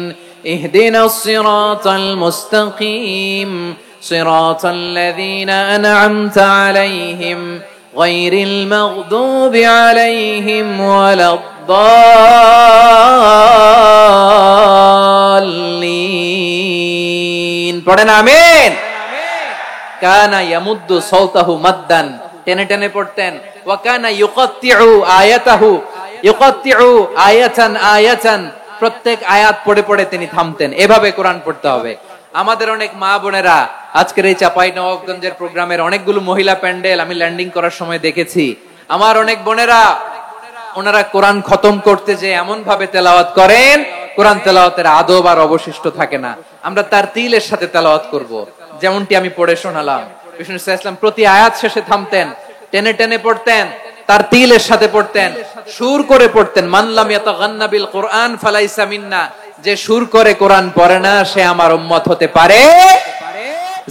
ইহদিনাস সিরাতাল মুস্তাকিম সিরাতাল লাযীনা আন'আমতা আলাইহিম গায়রিল মাগদুবি আলাইহিম ওয়ালাদ-দাল্লিন। পড়েন আমিন। কানা ইয়ামুদ্দু সাওতাহু মাদ্দান, টেনে টেনে পড়তেন। ওয়া কানা ইউকাত্তিউ আয়াতাহু, ইউকাত্তিউ আয়াতান আয়াতান, প্রত্যেক আয়াত পড়ে পড়ে তিনি থামতেন। এভাবে কোরআন পড়তে হবে। আমাদের অনেক মা বোনেরা আজকের এই চাঁপাইনবাবগঞ্জের প্রোগ্রামের অনেকগুলো মহিলা প্যান্ডেল আমি ল্যান্ডিং করার সময় দেখেছি। আমার অনেক বোনেরা, ওনারা কোরআন খতম করতে যে এমন ভাবে তেলাওয়াত করেন, কোরআন তেলাওয়াতের আদব আর অবশিষ্ট থাকে না। আমরা তারতিলের সাথে তেলাওয়াত করব, যেমনটি আমি পড়ে শোনালাম। বিষ্ণু ইসলাম প্রতি আয়াত শেষে থামতেন, টেনে টেনে পড়তেন, তারতিলের সাথে পড়তেন, সুর করে পড়তেন। মান লাম ইয়াতাগান্না বিল কোরআন ফালাইসা মিন্না, যে সুর করে কোরআন পড়ে না সে আমার উম্মত হতে পারে।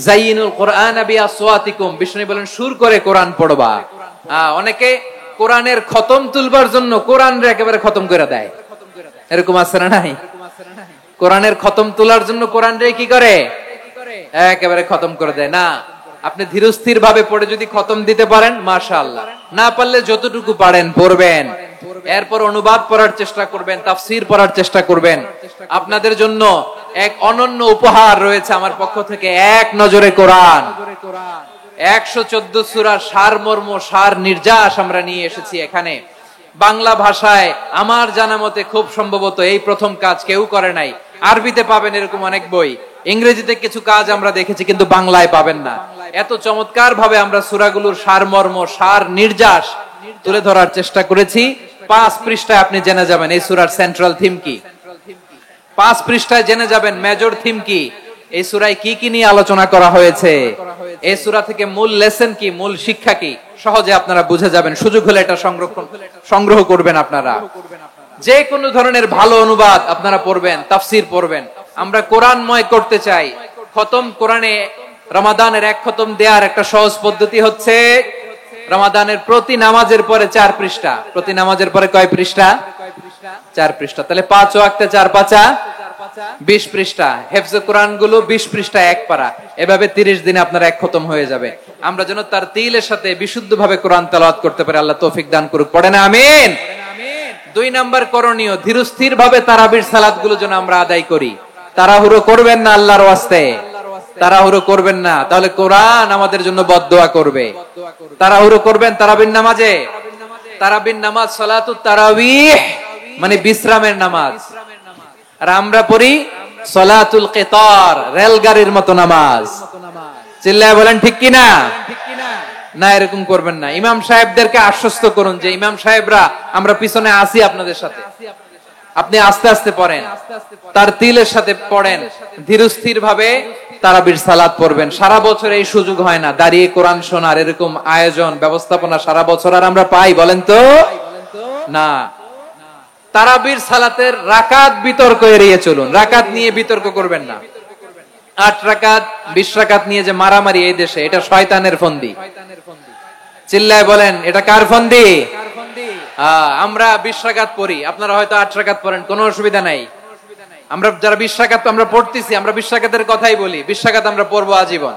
যায়িনুল কোরআন বিআসওয়াতিকুম, বিষ্ণু বলেন সুর করে কোরআন পড়বা। অনেকে কোরআনের খতম তুলবার জন্য কোরআনরে একেবারে খতম করে দেয়, এরকম আছে না নাই? কোরআনের খতম তোলার জন্য কোরআনরে কি করে? একেবারে খতম করে দেয় না। আপনি ধীরস্থির ভাবে পড়ে যদি খতম দিতে পারেন মাশাআল্লাহ, না পারলে যতটুকু পারেন পড়বেন। এরপর অনুবাদ পড়ার চেষ্টা করবেন, তাফসীর পড়ার চেষ্টা করবেন। আপনাদের জন্য এক অনন্য উপহার রয়েছে আমার পক্ষ থেকে, এক নজরে কোরআন। 114 সূরার সারমর্ম, সার নির্যাস আমরা নিয়ে এসেছি এখানে। বাংলা ভাষায় আমার জানা মতে খুব সম্ভবত এই প্রথম কাজ, কেউ করে নাই। আরবিতে পাবেন এরকম অনেক বই, ইংরেজিতে কিছু কাজ আমরা দেখেছি, কিন্তু বাংলায় পাবেন না। এত চমৎকার ভাবে আমরা সূরাগুলোর সারমর্ম, সার নির্যাস তুলে ধরার চেষ্টা করেছি। 5 পৃষ্ঠায় আপনি জেনে যাবেন এই সূরার সেন্ট্রাল থিম কি। 5 পৃষ্ঠায় জেনে যাবেন মেজর থিম কি, এই সূরায় কি কি নিয়ে আলোচনা করা হয়েছে, এই সূরা থেকে মূল লেসন কি, মূল শিক্ষা কি, সহজে আপনারা বুঝে যাবেন। সুযোগ হলে এটা সংগ্রহ করবেন। আপনারা যে কোনো ধরনের ভালো অনুবাদ আপনারা পড়বেন, তাফসীর পড়বেন। আমরা কোরআনময় করতে চাই। খতম কোরআনে রমাদানের 1 খতম দেওয়ার একটা সহজ পদ্ধতি হচ্ছে রমাদানের প্রতি নামাজের পরে 4 পৃষ্ঠা। প্রতি নামাজের পরে কয় পৃষ্ঠা? 4 পৃষ্ঠা। তাহলে 5 ওয়াক্তে 4 পাঁচা 20 পৃষ্ঠা। হেফজে কোরআন গুলো 20 পৃষ্ঠা 1 পারা। এভাবে 30 দিনে আপনার 1 খতম হয়ে যাবে। আমরা যেন তার তিলের সাথে বিশুদ্ধভাবে কোরআন তেলাওয়াত করতে পারি। আল্লাহ তৌফিক দান করুক, পড়েন আমিন। 2 নাম্বার করণীয়, ধীরস্থির ভাবে তারাবির সালাতগুলো যেন আমরা আদায় করি। তাড়াহুড়ো করবেন না আল্লাহর ওয়াস্তে, তাড়াহুড়ো করবেন না, তাহলে কোরআন আমাদের জন্য বদদোয়া করবে। তাড়াহুড়ো করবেন তারাবির নামাজে। তারাবির নামাজ সালাতুত তারাবিহ মানে বিশ্রামের নামাজ, আর আমরা পড়ি সালাতুল কিতার, রেলগাড়ির মতো নামাজ। চিল্লায় বলেন ঠিক কিনা? না, এরকম করবেন না। ইমাম সাহেবদেরকে আশ্বস্ত করুন যে ইমাম সাহেবরা আমরা পিছনে আসি আপনাদের সাথে, আপনি আস্তে আস্তে পড়েন, তার তিলের সাথে পড়েন, ধীরস্থির ভাবে তারাবির সালাত পড়বেন। সারা বছর এই সুযোগ হয় না দাঁড়িয়ে কোরআন শোনার, এরকম আয়োজন ব্যবস্থাপনা সারা বছর আর আমরা পাই বলেন তো না। তারাবির সালাতের রাকাত বিতর্ক এড়িয়ে চলুন, রাকাত নিয়ে বিতর্ক করবেন না। 8 রাকাত 20 রাকাত নিয়ে যে মারামারি এই দেশে, এটা শয়তানের ফন্দি। চিল্লায় বলেন এটা কার ফন্দি? আমরা 20 রাকাত পড়ি, আপনারা হয়তো 8 রাকাত পড়েন, কোনো অসুবিধা নাই। আমরা যারা 20 রাকাত আমরা পড়তেছি, আমরা 20 রাকাতের কথাই বলি, 20 রাকাত আমরা পড়বো আজীবন।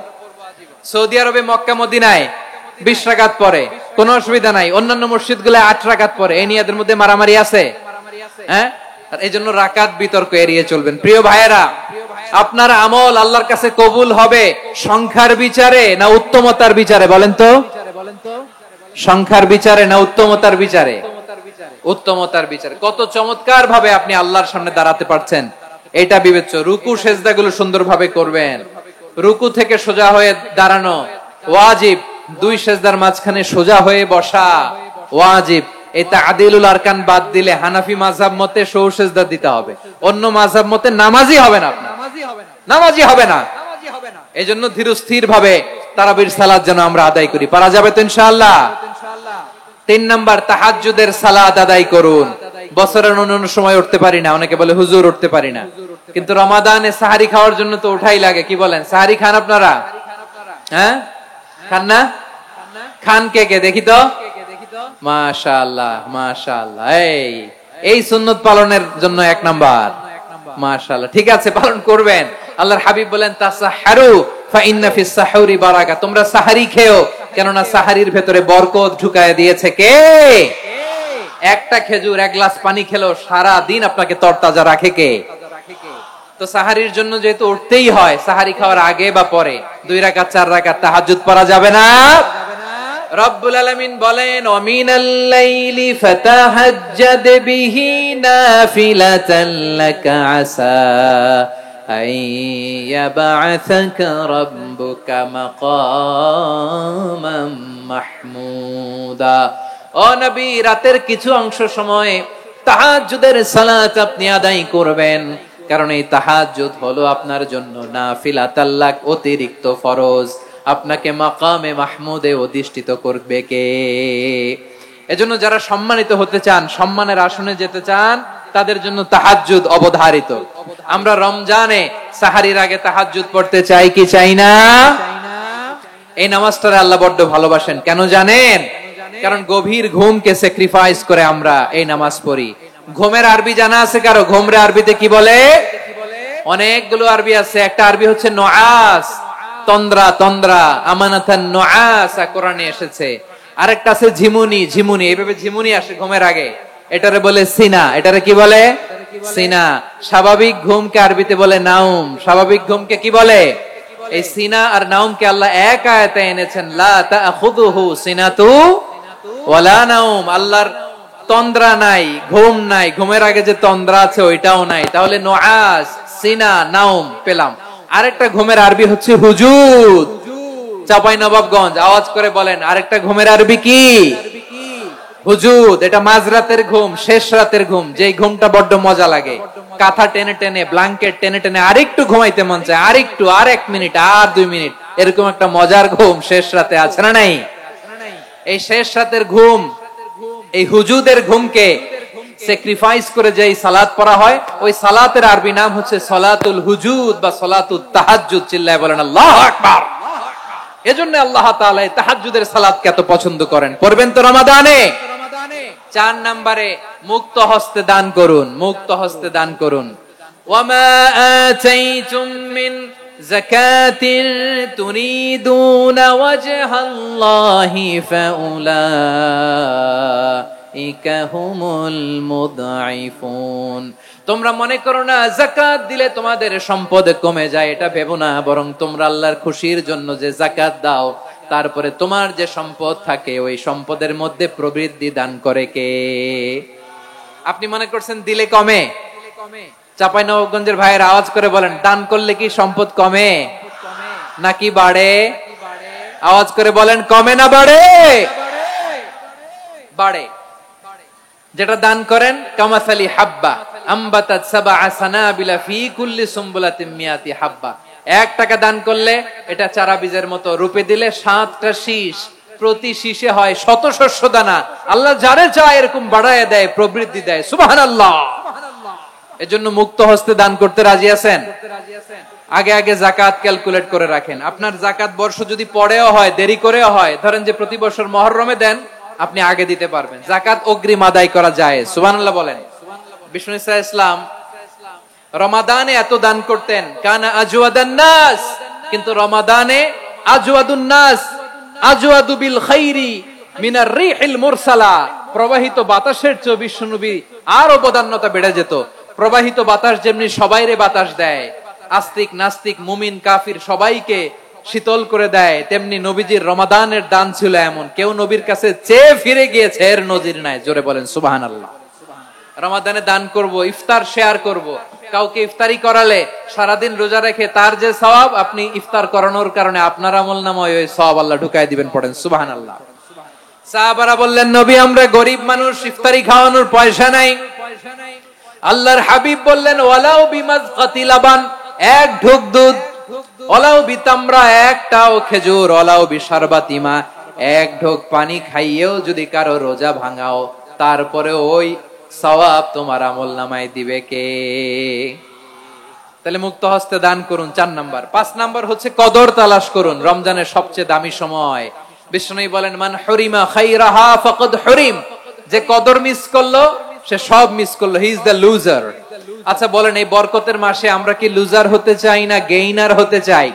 সৌদি আরবে মক্কা মদিনায় 20 রাকাত পড়ে, কোনো অসুবিধা নাই। অন্যান্য মসজিদগুলো 8 রাকাত পড়ে, এই নিয়ে এদের মধ্যে মারামারি আছে? হ্যাঁ, এই জন্য রাকাত বিতর্ক এড়িয়ে চলবেন। প্রিয় ভাইয়েরা, আপনার আমল আল্লাহর কাছে কবুল হবে সংখ্যার বিচারে না উত্তমতার বিচারে বলেন তো? সংখ্যার বিচারে না উত্তমতার বিচারে? উত্তমতার বিচারে। কত চমৎকার ভাবে আপনি আল্লাহর সামনে দাঁড়াতে পারছেন এটা বিবেচ্য। রুকু সেজদাগুলো সুন্দরভাবে করবেন, রুকু থেকে সোজা হয়ে দাঁড়ানো ওয়াজিব, 2 সেজদার মাঝখানে সোজা হয়ে বসা ওয়াজিব। এই তা'দিলুল আরকান বাদ দিলে হানাফি মাযহাব মতে সৌ সেজদা দিতে হবে, অন্য মাযহাব মতে নামাজই হবে না, নামাজই হবে না। এজন্য ধীরস্থির ভাবে তারাবির সালাত যেন আমরা আদায় করি। পারা যাবে তো ইনশাআল্লাহ? 3 নাম্বার, তাহাজ্জুদের সালাত আদায় করুন। বছরের অন্যান্য সময় উঠতে পারি না, অনেকে বলে হুজুর উঠতে পারি না, কিন্তু রমাদানে সাহারি খাওয়ার জন্য তো উঠাই লাগে। কি বলেন, সাহারি খান আপনারা? হ্যাঁ, খান না? খান কে কে দেখি তো? মাশাআল্লাহ মাশাআল্লাহ, এই সুন্নত পালনের জন্য 1 নাম্বার। মাশাআল্লাহ, ঠিক আছে, পালন করবেন। আল্লাহর হাবিব বলেন তাসাহহারু ফা ইন্না ফিস সাহুরি বারাকা, তোমরা সাহারি খেও, কেননা সাহারির ভেতরে বরকত ঢুকায় দিয়েছে কে? একটা খেজুর, 1 গ্লাস পানি খেলো সারা দিন আপনাকে তরতাজা রাখে কে? তো সাহারির জন্য যেহেতু উঠতেই হয়, সাহারি খাওয়ার আগে বা পরে 2 রাকাত 4 রাকাত তাহাজ্জুদ পড়া যাবে না? রব্বুল আলামিন বলেন ওয়ামিনাল লাইলি ফাতাহাজ্জাদ বিহি নাফিলাতান লাকা আসা আইয়াবআসাকা রাব্বুকা মাকামাম মাহমুদা। ও নবী, রাতের কিছু অংশ সময় তাহাজ্জুদের সালাত আপনি আদায় করবেন, কারণ এই তাহাজ্জুদ হলো আপনার জন্য নাফিলাতাল লাক, অতিরিক্ত ফরজ। আপনাকে মাকামে মাহমুদে অধিষ্ঠিত করবে কে? এজন্য যারা সম্মানিত হতে চান, সম্মানের আসনে যেতে চান, তাদের জন্য তাহাজ্জুদ অবধারিত। আমরা রমজানে সাহারির আগে তাহাজ্জুদ পড়তে চাই কি চাই না? এই নামাজটারে আল্লাহ বড্ড ভালোবাসেন। কেন জানেন? কারণ গভীর ঘুমকে স্যাক্রিফাইস করে আমরা এই নামাজ পড়ি। ঘুমের আরবি জানা আছে কারো? ঘুমরে আরবিতে কি বলে? অনেকগুলো আরবি আছে। একটা আরবি হচ্ছে নুআস, তন্দ্রা, তন্দ্রা, আমানাতান নুআসা কোরআনে এসেছে। আরেকটা আছে ঝিমুনি, ঝিমুনি, এইভাবে ঝিমুনি আসে ঘুমের আগে, এটারে বলে সিনা। এটারে কি বলে? সিনা। স্বাভাবিক ঘুমকে আরবিতে বলে নাউম। স্বাভাবিক ঘুমকে কি বলে? এই সিনা আর নাউমকে আল্লাহ এক আয়াতে এনেছেন, লা তাখুযুহু সিনাতু ওয়ালা নাউম। আল্লাহর তন্দ্রা নাই, ঘুম নাই, ঘুমের আগে যে তন্দ্রা আছে ওইটাও নাই। তাহলে নুআস, সিনা, নাউম পেলাম। আরেকটা ঘুমের আরবি হচ্ছে হুজুদ। চাঁপাইনবাবগঞ্জ আওয়াজ করে বলেন, আরেকটা ঘুমের আরবি কি? হুজুদ। এটা মাঝরাতের ঘুম, শেষ রাতের ঘুম, যেই ঘুমটা বড্ড মজা লাগে। কাঁথা টেনে টেনে, ব্ল্যাঙ্কেট টেনে টেনে আরেকটু ঘুমাইতে মন চায়, আরেকটু, আর 1 মিনিট, আর 2 মিনিট, এরকম একটা মজার ঘুম শেষ রাতে আছে না নাই? এই শেষ রাতের ঘুম, এই হুজুদের ঘুমকে স্যাক্রিফাইস করে যেই সালাত পড়া হয়, ওই সালাতের আরবি নাম হচ্ছে সালাতুল হুজুদ বা সালাতুত তাহাজ্জুদ। চিল্লায় বলেন আল্লাহু আকবার। এজন্য আল্লাহ তাআলা এই তাহাজ্জুদের সালাতকে এত পছন্দ করেন। পড়বেন তো রমাদানে? 4 নম্বরে মুক্ত হস্তে দান করুন, মুক্ত হস্তে দান করুন। ওয়ামা আতাইতুম মিন যাকাতিন তুরিদুনা ওয়াজহাল্লাহি ফাউলাইকা হুমুল মুদঈফুন। তোমরা মনে করো না যাকাত দিলে তোমাদের সম্পদ কমে যায়, এটা ভেবো না, বরং তোমরা আল্লাহর খুশির জন্য যে যাকাত দাও তারপরে তোমার যে সম্পদ থাকে ওই সম্পদের মধ্যে প্রবৃদ্ধি দান করে কে? আপনি মনে করছেন দিলে কমে? চাঁপাইনবাবগঞ্জের ভাইয়ের আওয়াজ করে বলেন, দান করলে কি সম্পদ কমে নাকি বাড়ে? আওয়াজ করে বলেন, কমে না বাড়ে? বাড়ে। যেটা দান করেন কামাসালি হাব্বা আম্বাতাত সাবআ সানাবিলা ফি কুল্লি সুমবুলাতিন মিয়াতি হাব্বা, 1 টাকা দান করলে এটা চারা বীজের মতো, রূপে দিলে 7টা শীষ, প্রতি শীষে হয় 100 শস্য দানা। আল্লাহ যারে চায় এরকম বাড়ায় দেয়, প্রবৃদ্ধি দেয়। সুবহানাল্লাহ। এজন্য মুক্ত হস্তে দান করতে রাজি আছেন? আগে আগে যাকাত ক্যালকুলেট করে রাখেন। আপনার যাকাত বর্ষ যদি পরেও হয়, দেরি করেও হয়, ধরেন যে প্রতি বছর মুহররমে দেন, আপনি আগে দিতে পারবেন। যাকাত অগ্রিম আদায় করা যায়। সুবহানাল্লাহ বলেন। বিষ্ণু ইসা ইসলাম রমাদানে এত দান করতেন, কানা আজওয়াদান নাস, কিন্তু রমাদানে আজওয়াদুন নাস আজওয়াদু বিল খাইরি মিনার রিহিল মুরসালা, প্রবাহিত বাতাসের চেয়ে বিশ্বনবী আরো বদান্যতা বেড়ে যেত। প্রবাহিত বাতাস যেমনি সবাইরে বাতাস দেয়, আস্তিক নাস্তিক মুমিন কাফির সবাইকে শীতল করে দেয়, তেমনি নবীজির রমাদানের দান ছিল এমন, কেউ নবীর কাছে চেয়ে ফিরে গিয়েছে এর নজির নাই। জোরে বলেন সুবহানাল্লাহ। রমাদানে দান করব, ইফতার শেয়ার করব। কাউকে ইফতারি করালে সারাদিন রোজা রেখে তার যে সওয়াব, আপনি ইফতার করানোর কারণে আপনার আমলনামায় ওই সওয়াব আল্লাহ ঢুকায় দিবেন। পড়েন সুবহানাল্লাহ। সাহাবারা বললেন, নবী আমরা গরিব মানুষ, ইফতারি খাওয়ানোর পয়সা নাই। আল্লাহর হাবিব বললেন, ওয়ালাউ বিমাজকাতি লাবান, 1 ঢোক দুধ, ওয়ালাউ বিতামরা, 1টাও খেজুর, ওয়ালাউ বিশারবাতি মা, 1 ঢোক পানি খাইয়েও যদি কারো রোজা ভাঙাও, তারপরে ওই সওয়াব তোমার আমলনামায় দিবে কে? তাহলে মুক্ত হস্তে দান করুন, 4 নাম্বার। 5 নাম্বার হচ্ছে কদর তালাশ করুন। রমজানের সবচেয়ে দামি সময়। বিষ্ণু বলেন, মান হুরিমা খাইরাহা ফাকাদ হুরিম, যে কদর মিস করলো সে সব মিস করলো, হি ইজ দ্য লুজার। আচ্ছা বলেন, এই বরকতের মাসে আমরা কি লুজার হতে চাই না গেইনার হতে চাই?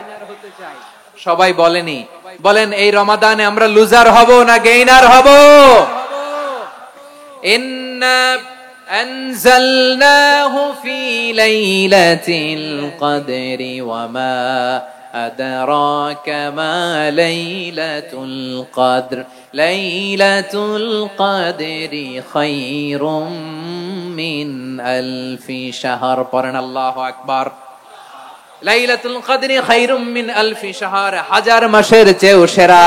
সবাই বলেনি, বলেন এই রমাদানে আমরা লুজার হব না গেইনার হব? ইন্না আনজালনাহু ফি লাইলাতিল কদরি ওয়া মা আদরাকা মা লাইলাতুল কদর লাইলাতুল কদরি খায়রুম মিন আলফি শাহর। পড়েন আল্লাহু আকবার। লাইলাতুল কদরি খায়রুম মিন আলফি শাহর, 1000 মাসের চেয়েও সেরা।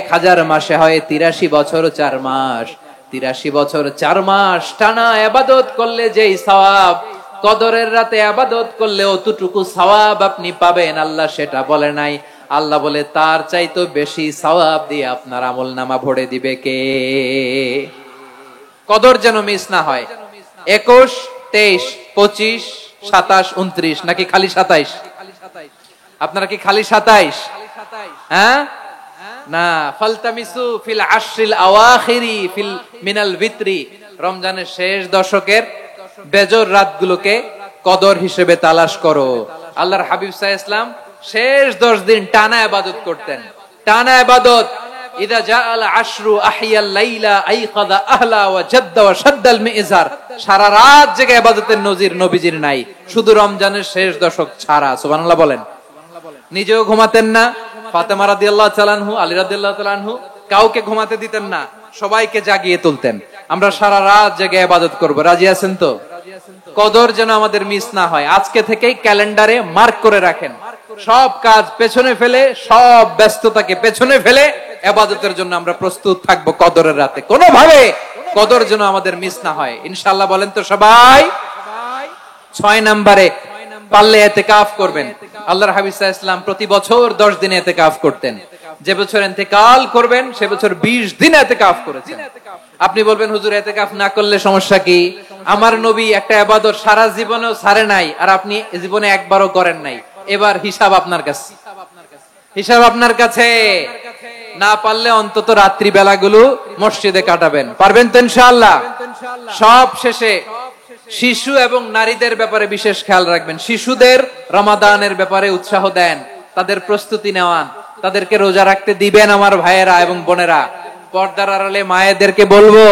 1000 মাসে হয় 83 বছর 4 মাস। 83 বছর 4 মাস টানা ইবাদত করলে যেই সওয়াব, কদরের রাতে ইবাদত করলে অতটুকু সওয়াব আপনি পাবেন, আল্লাহ সেটা বলে নাই। আল্লাহ বলে তার চাইতো বেশি সওয়াব দিয়ে আপনার আমলনামা ভরে দিবে কে? কদর যেন মিস না হয়। 21, 23, 25, 27, 29 নাকি খালি 27? আপনারা কি খালি 27? হ্যাঁ না, ফালতামিসু ফিল আশরিল আওয়াখিরি ফিল মিনাল ভিতরি, রমজানের শেষ দশকের বেজর রাতগুলোকে কদর হিসেবে তালাশ করো। আল্লাহর হাবিব সাল্লাল্লাহু আলাইহি ওয়াসাল্লাম শেষ 10 দিন টানা ইবাদত করতেন, টানা ইবাদত। ইদা জাআল আশরু আহিয়াল লাইলা আইকাযা আহলা ওয়া জাদ্দা ওয়া শাদ্দাল মিজার, সারা রাত জেগে ইবাদতের নজির নবীজির নাই, শুধু রমজানের শেষ দশক ছাড়া। সুবহানাল্লাহ বলেন। নিজেও ঘুমাতেন না। ফাতেমা রাদিয়াল্লাহু তাআলা আনহু, আলী রাদিয়াল্লাহু তাআলা আনহু কাউকে ঘুমাতে দিতেন না, সবাইকে জাগিয়ে তুলতেন। আমরা সারা রাত জেগে ইবাদত করব। রাজি আছেন তো? কদর যেন আমাদের মিস না হয়। আজকে থেকেই ক্যালেন্ডারে মার্ক করে রাখেন। সব কাজ পেছনে ফেলে, সব ব্যস্ততাকে পেছনে ফেলে ইবাদতের জন্য আমরা প্রস্তুত থাকবো কদরের রাতে। কোনোভাবে কদর যেন আমাদের মিস না হয়, ইনশাআল্লাহ। বলেন তো সবাই। 6 নম্বরে পারলে ইতিকাফ করবেন। আল্লাহর হাবিব সাল্লাল্লাহু আলাইহি ওয়াসাল্লাম প্রতি বছর 10 দিন ইতিকাফ করতেন। যে বছর ইন্তেকাল করবেন সে বছর 20 দিন ইতিকাফ করেছেন। আপনি বলবেন, হুজুর ইতিকাফ না করলে সমস্যা কি? আমার নবী একটা ইবাদত সারা জীবনেও ছাড়ে নাই, আর আপনি জীবনে একবারও করেন নাই। এবার হিসাব আপনার কাছে, হিসাব আপনার কাছে। না পারলে অন্তত রাত্রি বেলাগুলো মসজিদে কাটাবেন। পারবেন তো ইনশাআল্লাহ? সব শেষে শিশু এবং নারীদের ব্যাপারে বিশেষ খেয়াল রাখবেন। শিশুদের রমাদানের ব্যাপারে উৎসাহ দেন, তাদের প্রস্তুতি নেওয়ান, তাদেরকে রোজা রাখতে দিবেন আমার ভাইয়েরা এবং বোনেরা। পর্দার আড়ালে মায়েদেরকে বলবো,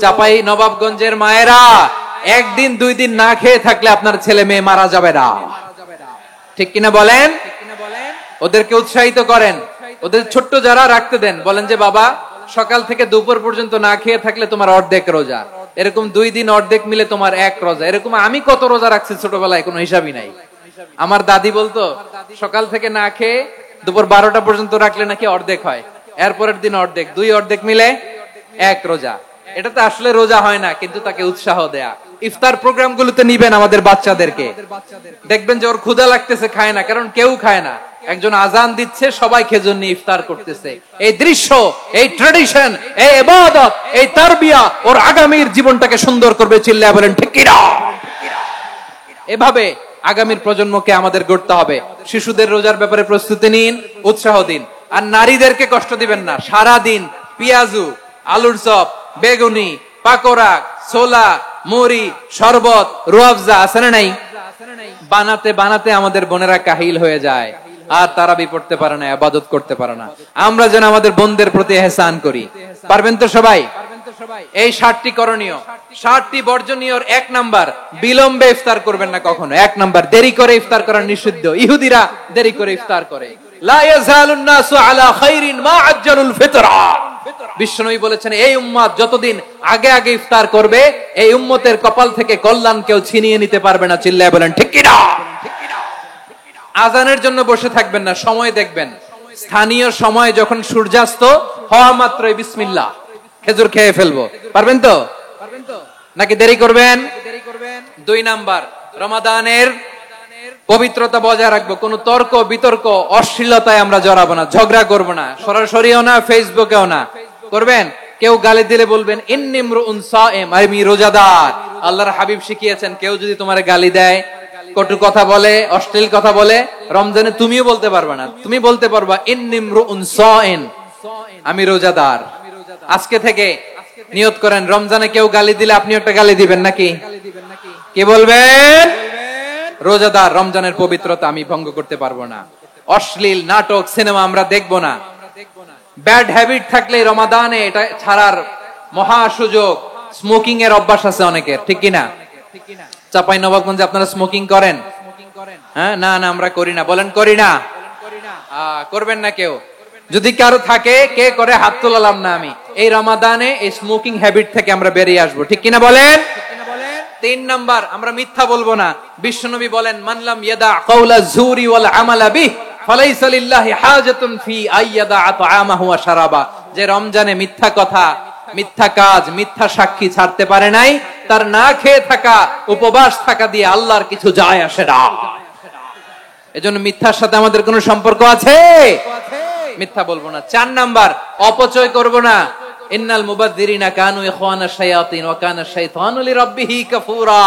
চাপাই নবাবগঞ্জের মায়েরা, একদিন 2 দিন না খেয়ে থাকলে আপনার ছেলে মেয়ে মারা যাবে না, ঠিক কিনা বলেন? ওদেরকে উৎসাহিত করেন, ওদের ছোট্ট যারা রাখতে দেন, বলেন যে বাবা সকাল থেকে দুপুর পর্যন্ত না খেয়ে থাকলে তোমার অর্ধেক রোজা, এরকম 2 দিন অর্ধেক মিলে তোমার 1 রোজা। এরকম আমি কত রোজা রাখছি ছোটবেলায় কোনো হিসাবই নাই। আমার দাদি বলতো সকাল থেকে না খেয়ে দুপুর 12টা পর্যন্ত রাখলে নাকি অর্ধেক হয়, এরপরের দিন অর্ধেক, 2 অর্ধেক মিলে 1 রোজা। এটা তো আসলে রোজা হয় না, কিন্তু তাকে উৎসাহ দেয়া। ইফতার প্রোগ্রাম গুলোতে নিবেন আমাদের বাচ্চাদেরকে, দেখবেন যে ওর ক্ষুধা লাগতেছে, খায় না, কারণ কেউ খায় না, একজন আজান দিচ্ছে, সবাই খেজুর নিয়ে ইফতার করতেছে। এই দৃশ্য, এই ট্র্যাডিশন, এই ইবাদত, এই তারবিয়া ওর আগামীর জীবনটাকে সুন্দর করবে। চিল্লায়া বলেন ঠিক কিনা? এভাবে আগামীর প্রজন্মকে আমাদের গড়তে হবে। শিশুদের রোজার ব্যাপারে প্রস্তুতি নিন, উৎসাহ দিন। আর নারীদেরকে কষ্ট দিবেন না। সারা দিন পেঁয়াজু, আলুর চপ, বেগুনি, পাকোড়া, ছোলা, মুড়ি, শরবত, রুয়াবজা আছে না নাই, বানাতে বানাতে আমাদের বোনেরা কাহিল হয়ে যায়, আর তারাবি পড়তে পারে না, ইবাদত করতে পারে না। আমরা যেন আমাদের বোনদের প্রতি ইহসান করি। পারবেন তো সবাই? এই 7টি করণীয়, 7টি বর্জনীয়। 1 নাম্বার, বিলম্বে ইফতার করবেন না কখনো। 1 নাম্বার, দেরি করে ইফতার করা নিষিদ্ধ। ইহুদিরা দেরি করে ইফতার করে। লা ইয়াজালুন নাসু আলা খাইরিন মা আজ্জালুল ফিতরা। বিশ্বনবী বলেছেন এই উম্মত যতদিন আগে আগে ইফতার করবে, এই উম্মতের কপাল থেকে কল্যাণ কেউ ছিনিয়ে নিতে পারবে না। চিল্লায়া বলেন ঠিক কিনা? আজানের জন্য বসে থাকবেন না, সময় দেখবেন। স্থানীয় সময় যখন সূর্যাস্ত হওয়া মাত্রই বিসমিল্লাহ, খেজুর খেয়ে ফেলবো। পারবেন তো? নাকি দেরি করবেন? 2 নাম্বার, রমাদানের পবিত্রতা বজায় রাখবো। কোন তর্ক বিতর্ক অশ্লীলতায় আমরা জড়াবো না, ঝগড়া করবো না, সরাসরিও না, ফেসবুকেও না। করবেন কেউ গালি দিলে বলবেন ইন্নিমরুন সায়েম, আমি রোজাদার। আল্লাহর হাবিব শিখিয়েছেন কেউ যদি তোমার গালি দেয়, কটু কথা বলে, অশ্লীল কথা বলে, রমজানে তুমিও বলতে পারবে না, তুমি বলতে পারবা ইন্নিমরুন সায়েম, আমি রোজাদার। আজকে থেকে নিয়ত করেন, রমজানে কেউ গালি দিলে আপনি একটা গালি দিবেন নাকি? কি বলবেন? রোজাদার, রমজানের পবিত্রতা আমি ভঙ্গ করতে পারবো না। অশ্লীল নাটক, সিনেমা আমরা দেখবো না। ব্যাড হ্যাবিট থাকলে রমাদানে এটা ছাড়ার মহা সুযোগ। স্মোকিং এর অভ্যাস আছে অনেকের, ঠিক কিনা? চাপাই নবাবগঞ্জে আপনারা স্মোকিং করেন? হ্যাঁ, না না আমরা করি না। বলেন করি না? করবেন না কেউ। যদি কারো থাকে, কে করে হাত তোলালাম না আমি। এই রমাদানে এই স্মোকিং হ্যাবিট থেকে আমরা বেরিয়ে আসবো, ঠিক কিনা বলেন? 3 নাম্বার, আমরা মিথ্যা বলবো না। বিশ্বনবী বলেন মানলাম ইয়াদা কাওলা যুরি ওয়াল আমালা বিহি ফালাইসা লিল্লাহি হাজাতুন ফি আইয়াদা তাআমাহু ওয়া শারাবা। যে রমজানে মিথ্যা কথা, মিথ্যা কাজ, মিথ্যা সাক্ষী ছাড়তে পারে নাই, তার না খেয়ে থাকা, উপবাস থাকা দিয়ে আল্লাহর কিছু যায় আসে না। এজন্য মিথ্যার সাথে আমাদের কোনো সম্পর্ক আছে? মিথ্যা বলবো না। 4 নাম্বার, অপচয় করব না। ইন্নাল মুবাযযিরিনা কানু ইখওয়ানাশ শায়াতিন ওয়া কানা শাইতানু লিরাব্বিহি কাফুরা।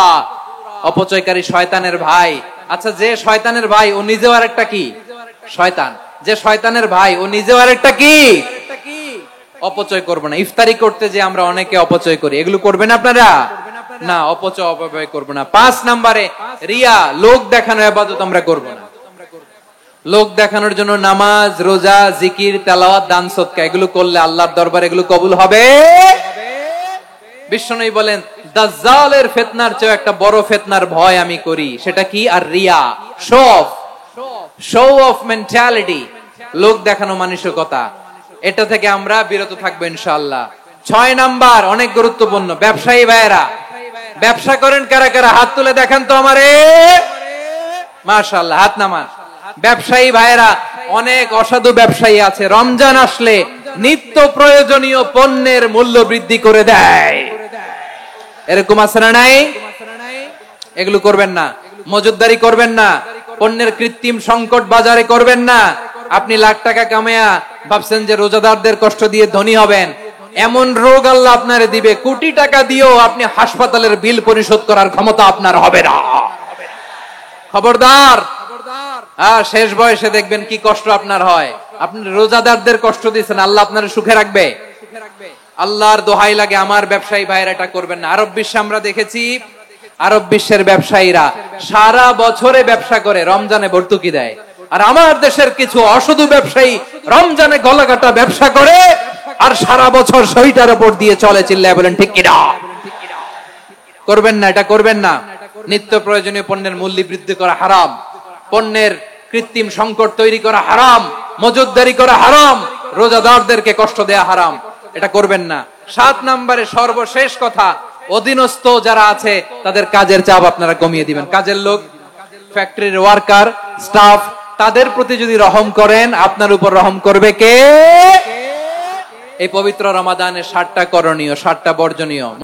অপচয়কারী শয়তানের ভাই। আচ্ছা, যে শয়তানের ভাই ও নিজেও আরেকটা কি? শয়তান। যে শয়তানের ভাই ও নিজেও আরেকটা কি? অপচয় করব না। ইফতারি করতে যে আমরা অনেকে অপচয় করি, এগুলো করবেন আপনারা? না, অপচয় অপব্যয় করব না। 5 নম্বরে রিয়া, লোক দেখানো ইবাদত আমরা করব না। লোক দেখানোর জন্য নামাজ, রোজা, জিকির, তেলাওয়াত, দান সদকা এগুলো করলে আল্লাহর দরবারে এগুলো কবুল হবে? বিশ্বনবী বলেন দাজ্জালের ফিতনার চেয়ে একটা বড় ফিতনার ভয় আমি করি, সেটা কি? আর রিয়া, শো অফ মেন্টালিটি, লোক দেখানো মানসিকতা। এটা থেকে আমরা বিরত থাকবো ইনশাআল্লাহ। 6 নাম্বার, অনেক গুরুত্বপূর্ণ। ব্যবসায়ী ভাইয়েরা, ব্যবসা করেন কারা কারা? হাত তুলে দেখেন তো আমারে। মাশাআল্লাহ, হাত নামান। ব্যবসায়ী ভাইয়েরা, অনেক অসাধু ব্যবসায়ী আছে, রমজান আসলে নিত্য প্রয়োজনীয় পণ্যের মূল্য বৃদ্ধি করে দেয়। এরকম আছে না নাই? এগুলো করবেন না। মজুদদারি করবেন না। পণ্যের কৃত্রিম সংকট বাজারে করবেন না। আপনি লাখ টাকা কামায়া ভাবছেন যে রোজাদারদের কষ্ট দিয়ে ধনী হবেন। এমন রোগ আল্লাহ আপনারে দিবে, কোটি টাকা দিয়েও আপনি হাসপাতালের বিল পরিশোধ করার ক্ষমতা আপনার হবে না। খবরদার। শেষ বয়সে দেখবেন কি কষ্ট আপনার হয়। আপনি রোজাদারদের কষ্ট দিচ্ছেন, আল্লাহ আপনার সুখে রাখবে? আল্লাহর দোহাই লাগে আমার ব্যবসায়ী ভাইয়েরা এটা করবেন না। আরব বিশ্বে আমরা দেখেছি আরব বিশ্বের ব্যবসায়ীরা সারা বছরে ব্যবসা করে, রমজানে ভর্তুকি দেয়। আর আমার দেশের কিছু অসাধু ব্যবসায়ী রমজানে গলাকাটা ব্যবসা করে আর সারা বছর শহীদার উপর দিয়ে চলে। চিল্লায় বলেন ঠিক কিনা? করবেন না, এটা করবেন না। নিত্য প্রয়োজনীয় পণ্যের মূল্য বৃদ্ধি করা হারাম, পণ্যের কৃত্রিম সংকট তৈরি করা হারাম, মজুতদারি করা হারাম, রোজাদারদেরকে কষ্ট দেয়া হারাম, এটা করবেন না। 7 নম্বরে সর্বশেষ কথা, অধীনস্থ যারা আছে তাদের কাজের চাপ আপনারা কমিয়ে দিবেন। কাজের লোক, ফ্যাক্টরির ওয়ার্কার, স্টাফ, তাদের প্রতি যদি রহম করেন, আপনার উপর রহম করবে কে? এই পবিত্র রমাদানের 7টা করণীয়, 7টা বর্জনীয়।